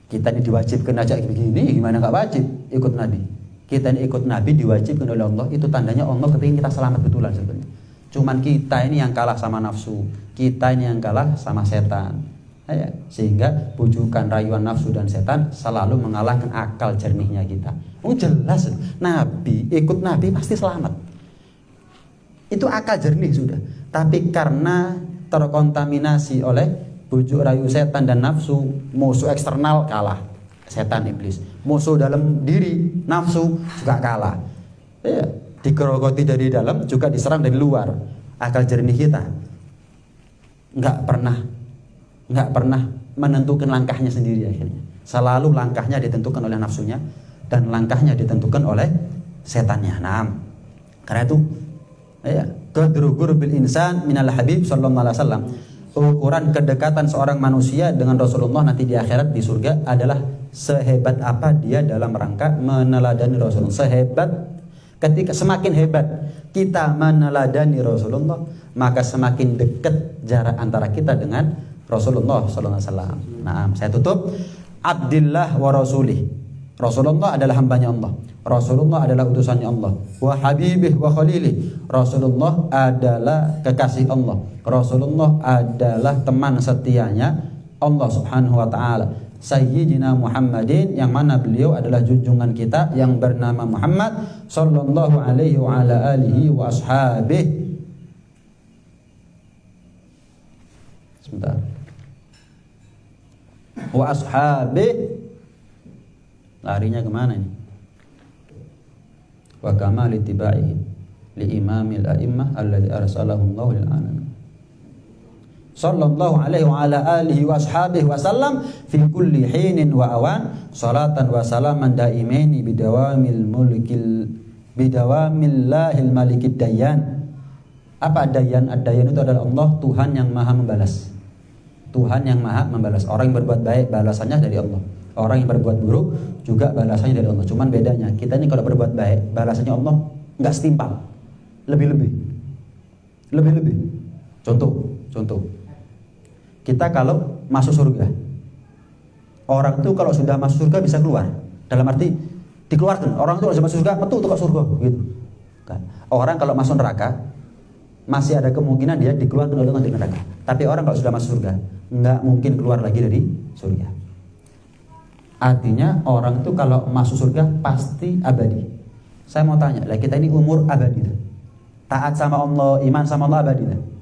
Kita ini diwajibkan aja begini, gimana gak wajib ikut Nabi? Kita ini ikut Nabi diwajibkan oleh Allah, itu tandanya Allah kepingin kita selamat betulan sebenarnya. Cuman kita ini yang kalah sama nafsu, kita ini yang kalah sama setan. Ya, sehingga bujukan rayuan nafsu dan setan selalu mengalahkan akal jernihnya kita. Oh jelas, Nabi ikut Nabi pasti selamat. Itu akal jernih sudah. Tapi karena terkontaminasi oleh bujuk rayu setan dan nafsu, musuh eksternal kalah, setan iblis. Musuh dalam diri nafsu juga kalah. Ya, digerogoti dari dalam juga diserang dari luar. Akal jernih kita nggak pernah menentukan langkahnya sendiri akhirnya. Selalu langkahnya ditentukan oleh nafsunya dan langkahnya ditentukan oleh setannya. Nah, karena itu ya, qadru qurbil insan minal habib sallallahu alaihi wasallam. Ukuran kedekatan seorang manusia dengan Rasulullah nanti di akhirat di surga adalah sehebat apa dia dalam rangka meneladani Rasulullah. Sehebat, ketika semakin hebat kita meneladani Rasulullah, maka semakin dekat jarak antara kita dengan Rasulullah sallallahu alaihi wasallam. Nah, saya tutup. Abdillah wa rasulih. Rasulullah adalah hambanya Allah. Rasulullah adalah utusannya Allah. Wa habibih wa khalilih. Rasulullah adalah kekasih Allah. Rasulullah adalah teman setianya Allah Subhanahu wa taala. Sayyidina Muhammadin, yang mana beliau adalah junjungan kita yang bernama Muhammad sallallahu alaihi wa ala alihi wa ashabihi. Sebentar. Wa ashabihi. Larinya kemana ini? Wa kama litibaihi li imamil a'immah alladhi arsalahu Allah lil alamin. Sallallahu alaihi wa ala alihi wa ashabihi wa sallam fi kulli hinin wa awan salatan wa salaman daimaini bidawamil bidawamillahil malikid dayyan. Apa dayyan? Ad-dayyan itu adalah Allah, Tuhan yang maha membalas. Tuhan yang maha membalas. Orang yang berbuat baik balasannya dari Allah. Orang yang berbuat buruk juga balasannya dari Allah. Cuman bedanya kita ini kalau berbuat baik balasannya Allah nggak setimpal, lebih-lebih. Contoh. Kita kalau masuk surga, orang itu kalau sudah masuk surga bisa keluar. Dalam arti dikeluarkan. Orang itu kalau sudah masuk surga, betul ke surga, gitu. Orang kalau masuk neraka masih ada kemungkinan dia dikeluarkan oleh Allah dari neraka. Tapi orang kalau sudah masuk surga nggak mungkin keluar lagi dari surga. Artinya orang itu kalau masuk surga pasti abadi. Saya mau tanya, lah kita ini umur abadi tuh. Taat sama Allah, iman sama Allah abadi tuh.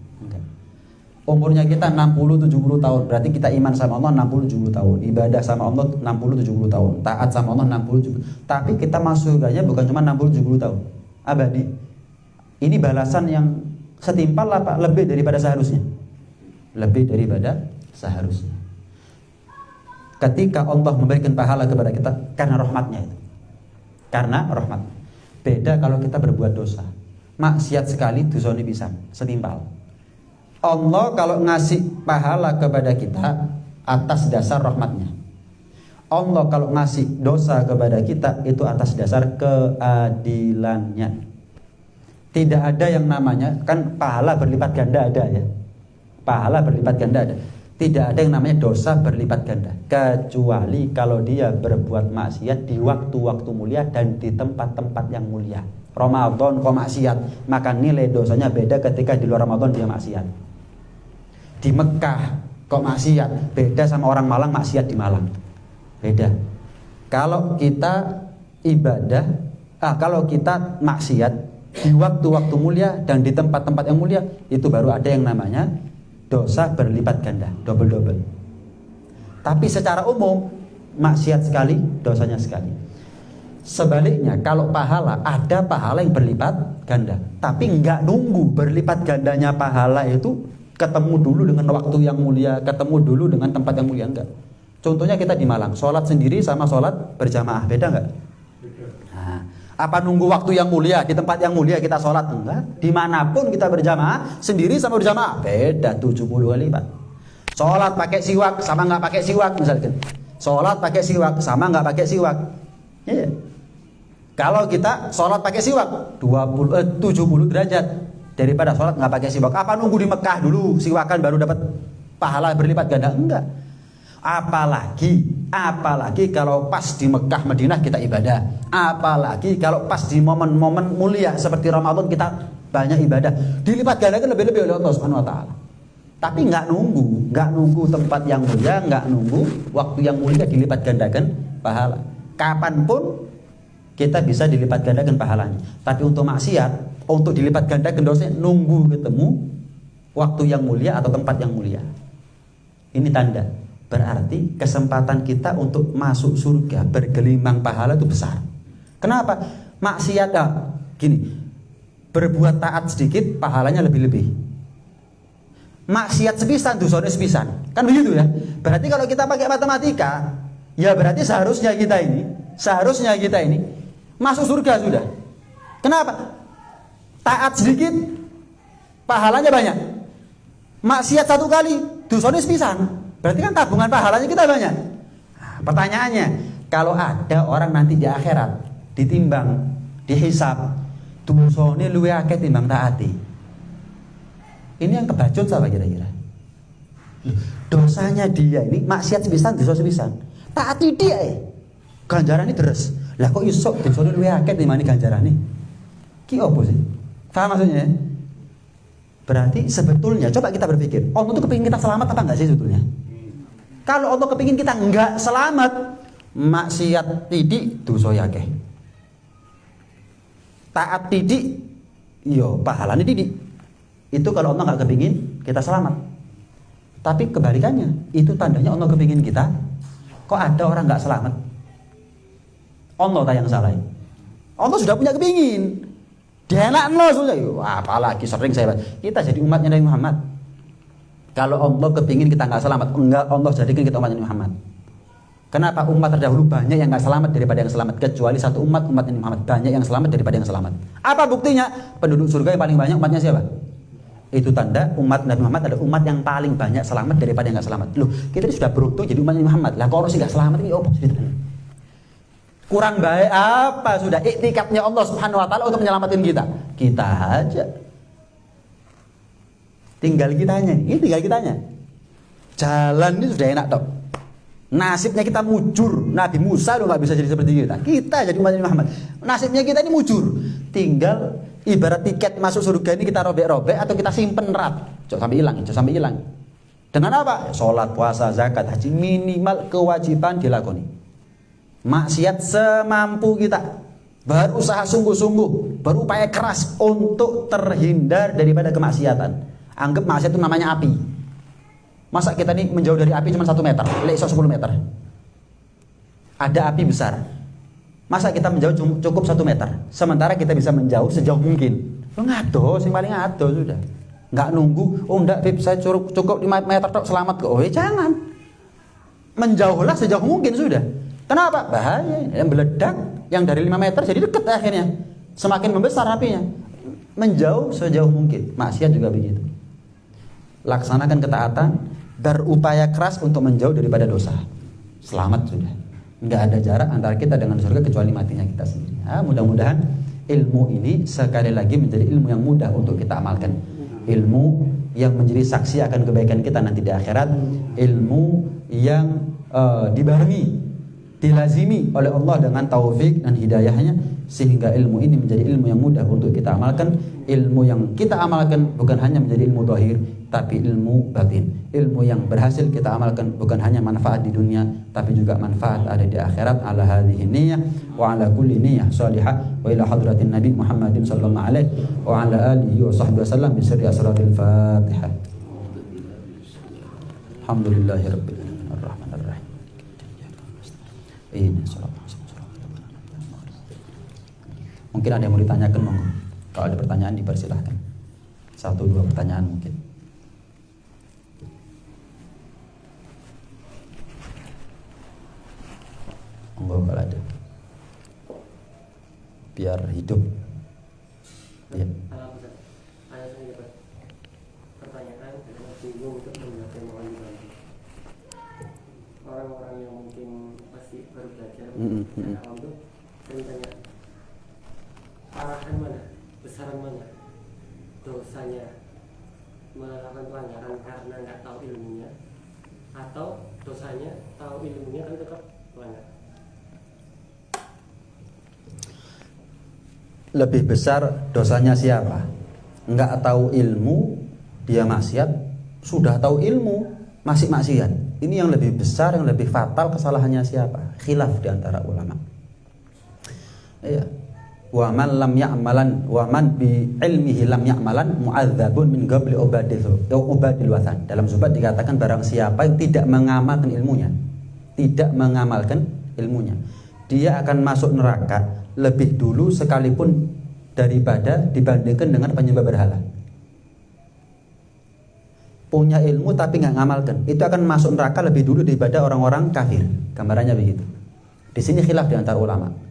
Umurnya kita 60-70 tahun. Berarti kita iman sama Allah 60-70 tahun. Ibadah sama Allah 60-70 tahun. Taat sama Allah 60-70. Tapi kita masuk surganya bukan cuma 60-70 tahun. Abadi. Ini balasan yang setimpal apa? Lebih daripada seharusnya. Lebih daripada seharusnya. Ketika Allah memberikan pahala kepada kita karena rahmatnya itu. Karena rahmat. Beda kalau kita berbuat dosa. Maksiat sekali dosanya bisa setimpal. Allah kalau ngasih pahala kepada kita atas dasar rahmatnya. Allah kalau ngasih dosa kepada kita itu atas dasar keadilannya. Tidak ada yang namanya, kan pahala berlipat ganda ada ya. Pahala berlipat ganda ada. Tidak ada yang namanya dosa berlipat ganda, kecuali kalau dia berbuat maksiat di waktu-waktu mulia dan di tempat-tempat yang mulia. Ramadan kok maksiat, maka nilai dosanya beda ketika di luar Ramadan dia maksiat. Di Mekah kok maksiat, beda sama orang Malang maksiat di Malang. Beda. Kalau kita ibadah, kalau kita maksiat di waktu-waktu mulia dan di tempat-tempat yang mulia, itu baru ada yang namanya dosa berlipat ganda, double. Tapi secara umum maksiat sekali, dosanya sekali. Sebaliknya kalau pahala, ada pahala yang berlipat ganda, tapi nggak nunggu berlipat gandanya pahala itu ketemu dulu dengan waktu yang mulia, ketemu dulu dengan tempat yang mulia, enggak. Contohnya kita di Malang, sholat sendiri sama sholat berjamaah beda nggak? Nah, Apa nunggu waktu yang mulia, di tempat yang mulia kita sholat? Enggak. Dimanapun kita berjamaah, sendiri sama berjamaah, beda 70 kali lipat. Sholat pakai siwak sama nggak pakai siwak misalkan. Sholat pakai siwak sama nggak pakai siwak. Iya. Kalau kita sholat pakai siwak 70 derajat daripada sholat nggak pakai siwak. Apa nunggu di Mekah dulu siwakan baru dapat pahala berlipat ganda? Enggak. Apalagi kalau pas di Mekah Madinah kita ibadah. Apalagi kalau pas di momen-momen mulia seperti Ramadan kita banyak ibadah. Dilipat gandakan lebih-lebih oleh Allah Subhanahu wa taala. Tapi nggak nunggu tempat yang mulia, nggak nunggu waktu yang mulia dilipat gandakan pahala. Kapanpun kita bisa dilipat gandakan pahalanya. Tapi untuk maksiat, untuk dilipat gandakan dosanya, nunggu ketemu waktu yang mulia atau tempat yang mulia. Ini tanda. Berarti kesempatan kita untuk masuk surga bergelimang pahala itu besar. Kenapa? Maksiat gini, berbuat taat sedikit pahalanya lebih-lebih. Maksiat sepisan dosanya sepisan. Kan begitu ya? Berarti kalau kita pakai matematika, ya berarti seharusnya kita ini masuk surga sudah. Kenapa? Taat sedikit pahalanya banyak. Maksiat satu kali dosanya sepisan. Berarti kan tabungan pahalanya kita banyak. Nah, pertanyaannya, kalau ada orang nanti di akhirat ditimbang, dihisab, dosane luwih akeh timbang taati. Ini yang kebacut apa kira-kira? Dosanya dia ini maksiat sepisan, dosa sepisan. Taati dia ganjarane deres. Lah kok iso dosane luwih akeh timbang ganjarane? Ki opo sih? Paham maksudnya? Berarti sebetulnya coba kita berpikir, Allah tuh kepingin kita selamat apa enggak sih sebetulnya? Kalau Allah kepingin kita enggak selamat, maksiat tidik dosa akeh. Taat tidik yo pahalane tidik. Itu kalau Allah enggak kepingin kita selamat. Tapi kebalikannya, itu tandanya Allah kepingin kita. Kok ada orang enggak selamat? Allah yang salah. Allah sudah punya kepingin. Dia enak sudah. Apalagi sering saya kita jadi umatnya Nabi Muhammad. Kalau Allah kepingin kita nggak selamat, enggak Allah jadikan kita umat Nabi Muhammad. Kenapa umat terdahulu banyak yang nggak selamat daripada yang selamat? Kecuali satu umat Nabi Muhammad banyak yang selamat daripada yang selamat. Apa buktinya? Penduduk surga yang paling banyak umatnya siapa? Itu tanda umat Nabi Muhammad adalah umat yang paling banyak selamat daripada yang nggak selamat. Loh, kita ini sudah beruntung jadi umat Nabi Muhammad. Lah kalau sih nggak selamat ini apa ceritanya? Kurang baik apa sudah iktikadnya Allah Subhanahu wa taala untuk menyelamatkan kita? Kita aja. Tinggal kitanya. Jalan ini sudah enak dok. Nasibnya kita mujur. Nabi Musa lo nggak bisa jadi seperti kita. Kita jadi umat Nabi Muhammad. Nasibnya kita ini mujur. Tinggal ibarat tiket masuk surga ini kita robek-robek atau kita simpen erat. Jangan sampai hilang. Dengan apa? Sholat, puasa, zakat, haji minimal kewajiban dilakoni. Maksiat semampu kita. Berusaha sungguh-sungguh, berupaya keras untuk terhindar daripada kemaksiatan. Anggap maksiat itu namanya api. Masa kita ini menjauh dari api cuma 1 meter, lesok 10 meter. Ada api besar. Masa kita menjauh cukup 1 meter, sementara kita bisa menjauh sejauh mungkin. Lo ngado, sing paling ngado sudah. Nggak nunggu, oh enggak Bib, saya cukup 5 meter tok selamat kok. Oh jangan. Menjauhlah sejauh mungkin sudah. Kenapa? Bahaya. Yang meledak, yang dari 5 meter jadi dekat akhirnya. Semakin membesar apinya. Menjauh sejauh mungkin. Maksiat juga begitu. Laksanakan ketaatan, berupaya keras untuk menjauh daripada dosa. Selamat sudah. Nggak ada jarak antara kita dengan surga kecuali matinya kita sendiri. Mudah-mudahan ilmu ini sekali lagi menjadi ilmu yang mudah untuk kita amalkan. Ilmu yang menjadi saksi akan kebaikan kita nanti di akhirat. Ilmu yang dibarengi, dilazimi oleh Allah dengan taufik dan hidayahnya, sehingga ilmu ini menjadi ilmu yang mudah untuk kita amalkan. Ilmu yang kita amalkan bukan hanya menjadi ilmu zahir, tapi ilmu batin. Ilmu yang berhasil kita amalkan bukan hanya manfaat di dunia, tapi juga manfaat ada di akhirat. Ala hadhihi niyyah wa ala kulli niyyah salihah wa ila hadratin Nabi Muhammadin sallallahu alaihi wa ala alihi wa sahbihi wasallam bi sirri asraril Fatihah. Alhamdulillahirabbil alamin arrahmanir rahim. Mungkin ada yang mau ditanyakan, monggo. Kalau ada pertanyaan dipersilahkan. 1-2 pertanyaan mungkin. Monggo kalau ada. biar hidup. Ya.
Ada saya dapat pertanyaan yang bingung untuk menjawab mohon dibantu. Orang-orang yang mungkin masih baru belajar secara awam tuh saya tanya arahan mana, besaran mana dosanya melakukan pelanggaran karena nggak tahu ilmunya, atau dosanya tahu ilmunya kan tetap pelanggar.
Lebih besar dosanya siapa? Nggak tahu ilmu, dia maksiat. Sudah tahu ilmu, masih maksiat. Ini yang lebih besar, yang lebih fatal kesalahannya siapa? Khilaf di antara ulama. Iya. Wa man lam ya'malan wa man bi ilmihi lam ya'malan mu'adzabun min qabli ubadil wathan. Dalam Zubat dikatakan barang siapa yang tidak mengamalkan ilmunya, dia akan masuk neraka lebih dulu sekalipun dibandingkan dengan penyembah berhala. Punya ilmu tapi nggak ngamalkan, itu akan masuk neraka lebih dulu daripada orang-orang kafir. Gambarannya begitu. Di sini khilaf di antara ulama.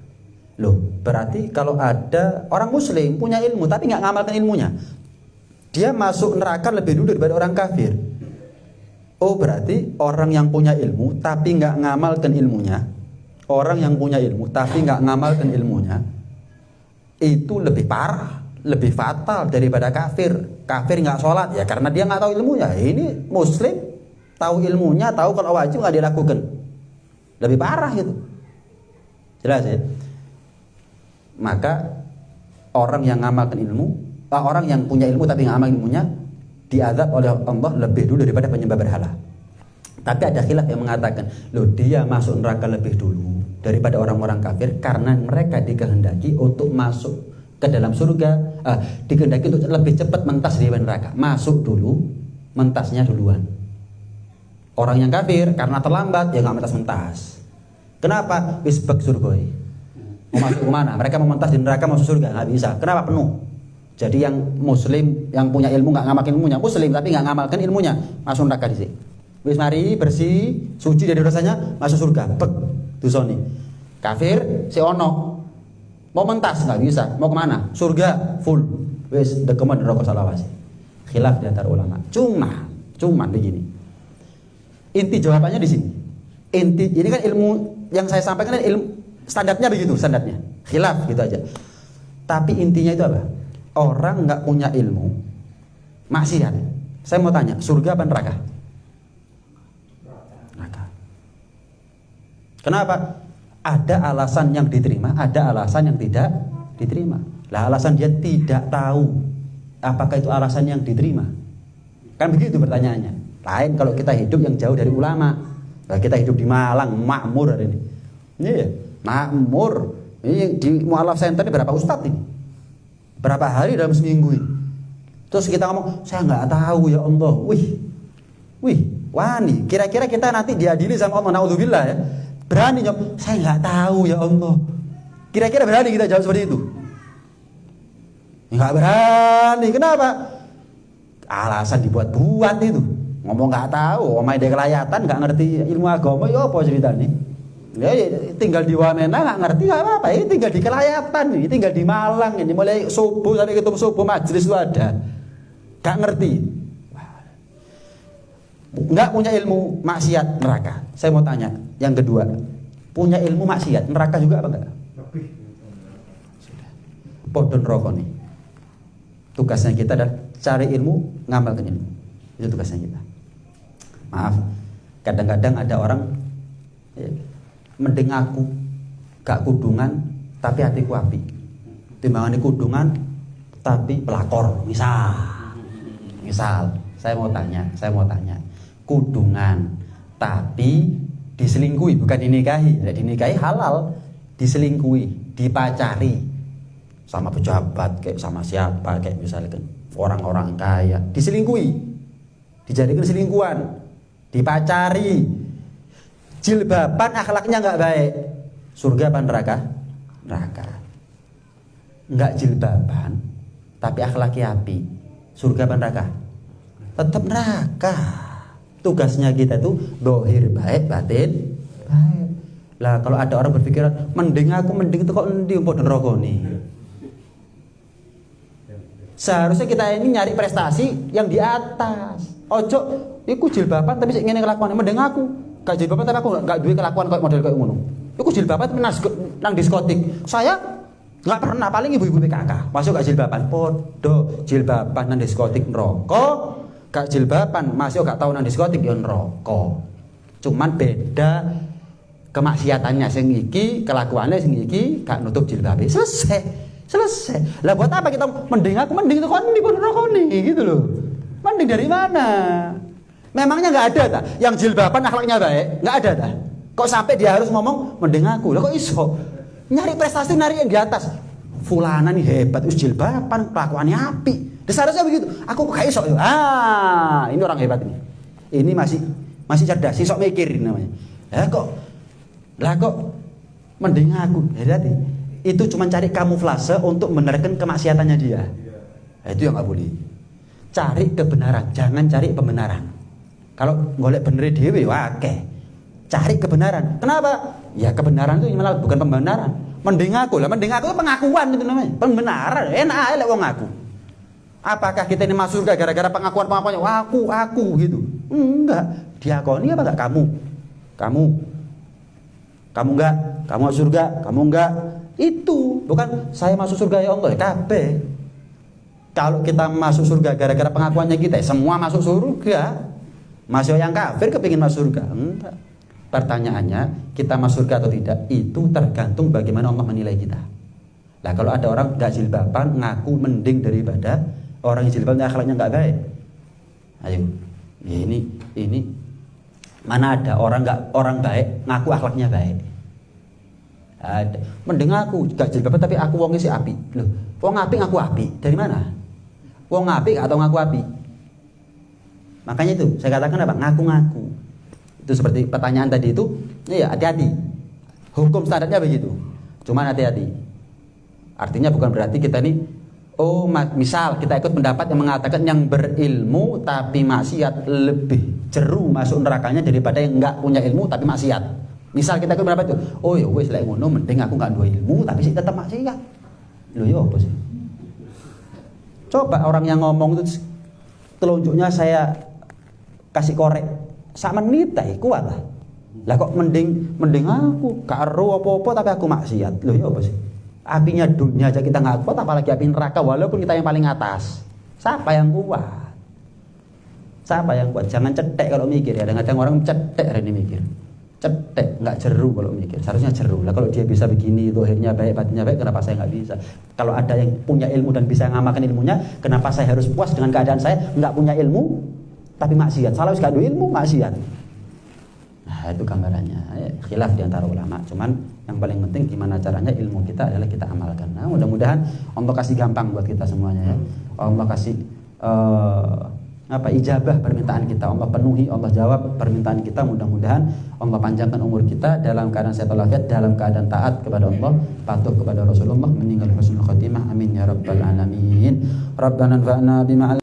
Loh, berarti kalau ada orang muslim punya ilmu tapi nggak ngamalkan ilmunya, dia masuk neraka lebih dulu daripada orang kafir. Oh, berarti orang yang punya ilmu tapi nggak ngamalkan ilmunya, itu lebih parah, lebih fatal daripada kafir. Kafir nggak sholat ya karena dia nggak tahu ilmunya. Ini muslim tahu ilmunya, tahu kalau wajib nggak dilakukan, lebih parah itu. Jelas ya. Maka orang yang ngamalkan ilmu, orang yang punya ilmu tapi nggak amal ilmunya, diazab oleh Allah lebih dulu daripada penyembah berhala. Tapi ada khilaf yang mengatakan, loh dia masuk neraka lebih dulu daripada orang-orang kafir karena mereka dikehendaki untuk masuk ke dalam surga, dikehendaki untuk lebih cepat mentas dari neraka. Masuk dulu, mentasnya duluan. Orang yang kafir karena terlambat ya nggak mentas-mentas. Kenapa? Wisbak surgoi. Mau masuk kemana? Mereka mau mentas di neraka masuk surga nggak bisa. Kenapa? Penuh. Jadi yang muslim yang punya ilmu nggak ngamalkan ilmunya, muslim tapi nggak ngamalkan ilmunya, masuk neraka di sini. Wis mari bersih, suci dari dosanya, masuk surga. Bek, dusoni. Kafir si ono mau mentas nggak bisa. Mau kemana? Surga full. Wis dekeman di rokok salawasi. Khilaf di antara ulama. Cuman begini. Inti jawabannya di sini. Ini kan ilmu yang saya sampaikan kan ilmu. Standarnya begitu, standarnya khilaf gitu aja. Tapi intinya itu apa? Orang nggak punya ilmu maksiat. Saya mau tanya, surga apa neraka? Neraka. Kenapa? Ada alasan yang diterima, ada alasan yang tidak diterima. Lah alasan dia tidak tahu, apakah itu alasan yang diterima? Kan begitu pertanyaannya. Lain kalau kita hidup yang jauh dari ulama. Nah, kita hidup di Malang, makmur hari ini. Iya. Makmur ini di Mu'alaf Center ini berapa ustadz ini? Berapa hari dalam seminggu ini? Terus kita ngomong, saya nggak tahu ya Allah. Wih, wani. Kira-kira kita nanti diadili sama Allah, naudzubillah ya. Berani jawab, saya nggak tahu ya Allah. Kira-kira berani kita jawab seperti itu? Nggak berani. Kenapa? Alasan dibuat-buat itu. Ngomong nggak tahu, omai dia kelayatan, nggak ngerti ilmu agama, ya apa ceritanya? Ya, tinggal di Wamena nggak ngerti nggak apa-apa, ini tinggal di Kelayatan, ini tinggal di Malang, ini mulai subuh sampai ketemu subuh majelis itu ada, nggak ngerti, nggak punya ilmu maksiat neraka. Saya mau tanya, yang kedua, punya ilmu maksiat neraka juga apa enggak? Podon rokok nih. Tugasnya kita adalah cari ilmu, ngamalkan ilmu. Itu tugasnya kita. Maaf, kadang-kadang ada orang ya, mending aku gak kudungan tapi hatiku api, timbangan kudungan tapi pelakor. Misal saya mau tanya kudungan tapi diselingkuhi, bukan dinikahi. Dinikahi halal, diselingkuhi, dipacari sama pejabat kayak sama siapa, kayak misalkan orang-orang kaya, diselingkuhi, dijadikan selingkuhan, dipacari, jilbaban akhlaknya nggak baik, surga apa neraka? Neraka. Nggak jilbaban tapi akhlaknya api, surga apa neraka? Tetap neraka. Tugasnya kita tuh dohir baik, batin baik. Lah kalau ada orang berpikiran mending itu kok endi padha neraka nih. Seharusnya kita ini nyari prestasi yang di atas. Ojo iku jilbaban tapi sik ngene kelakuane mending aku. Gak jilbaban tapi aku gak duwe kelakuan kayak model kayak ngono. Iku jilbaban nang diskotik. Saya nggak pernah, paling ibu-ibu PKK masuk gak jilbaban. Podo jilbaban nang diskotik neraka. Gak jilbaban masuk gak tau nang diskotik ya neraka. Cuman beda kemaksiatannya sing iki, kelakuannya sing iki gak nutup jilbabe. Selesai. Lah buat apa kita mending itu kan di neraka nih gitu loh. Mending dari mana? Memangnya nggak ada tak? Yang jilbaban akhlaknya baik, nggak ada tak? Kok sampai dia harus ngomong mending aku? Lah kok iso? Nyari prestasi nyari yang di atas. Fulana nih hebat, us jilbaban, kelakuannya api. Seharusnya begitu. Aku kok gak iso. Ini orang hebat ini. Ini masih cerdas, sok mikirin namanya. Lah kok mending aku? Hati-hati. Itu cuma cari kamuflase untuk menerken kemaksiatannya dia. Itu yang nggak boleh. Cari kebenaran, jangan cari pembenaran. Kalau golek bener dhewe wae. Cari kebenaran. Kenapa? Ya kebenaran itu malah bukan pembenaran. Mending aku itu pengakuan itu namanya. Pembenaran enak ae lek wong ngaku. Apakah kita ini masuk surga gara-gara pengakuan-pengakuannya? Aku gitu. Enggak. Diakoni apa enggak kamu? Kamu enggak, kamu masuk surga, kamu enggak. Itu bukan saya masuk surga ya Allah, kabeh. Kalau kita masuk surga gara-gara pengakuannya kita, semua masuk surga. Masuk yang kafir kepingin masuk surga? Enggak. Pertanyaannya, kita masuk surga atau tidak? Itu tergantung bagaimana Allah menilai kita. Nah kalau ada orang gak jilbaban ngaku mending daripada orang yang jilbabannya akhlaknya gak baik. Ayo, ini mana ada orang baik ngaku akhlaknya baik? Ada. Mending aku gak jilbaban tapi aku wongnya si api. Loh, wong api ngaku api. Dari mana? Wong api atau ngaku api? Makanya itu saya katakan apa? Ngaku-ngaku. Itu seperti pertanyaan tadi itu. Ya hati-hati. Hukum standarnya begitu. Cuman hati-hati. Artinya bukan berarti kita ini misal kita ikut pendapat yang mengatakan yang berilmu tapi maksiat lebih jeru masuk nerakanya daripada yang enggak punya ilmu tapi maksiat. Misal kita ikut pendapat itu, ya wis lek ngono mending aku enggak duwe ilmu tapi sih tetap maksiat. Lho ya apa sih? Coba orang yang ngomong itu telunjuknya saya kasih korek sak menit kuat lah. Lah kok mending aku gak ero apa-apa tapi aku maksiat. Lho ya apa sih? Apinya dunia aja kita nggak kuat, apalagi api neraka walaupun kita yang paling atas. Siapa yang kuat? Jangan cetek kalau mikir ya. Kadang orang cetek hari ini mikir. Cetek, nggak jeru kalau mikir. Seharusnya jeru. Lah kalau dia bisa begini, zahirnya baik, batinnya baik, kenapa saya nggak bisa? Kalau ada yang punya ilmu dan bisa ngamalkan ilmunya, kenapa saya harus puas dengan keadaan saya nggak punya ilmu tapi maksiat? Salah nggak ada ilmu maksiat. Nah itu gambarannya. Khilaf di antara ulama. Cuman yang paling penting gimana caranya ilmu kita adalah kita amalkan. Nah mudah-mudahan Allah kasih gampang buat kita semuanya ya. Allah kasih ijabah permintaan kita, Allah penuhi, Allah jawab permintaan kita. Mudah-mudahan Allah panjangkan umur kita dalam keadaan sehat walafiat, dalam keadaan taat kepada Allah, patuh kepada Rasulullah, meninggal husnul khotimah. Amin ya rabbal alamin. Rabbana anfa'na bima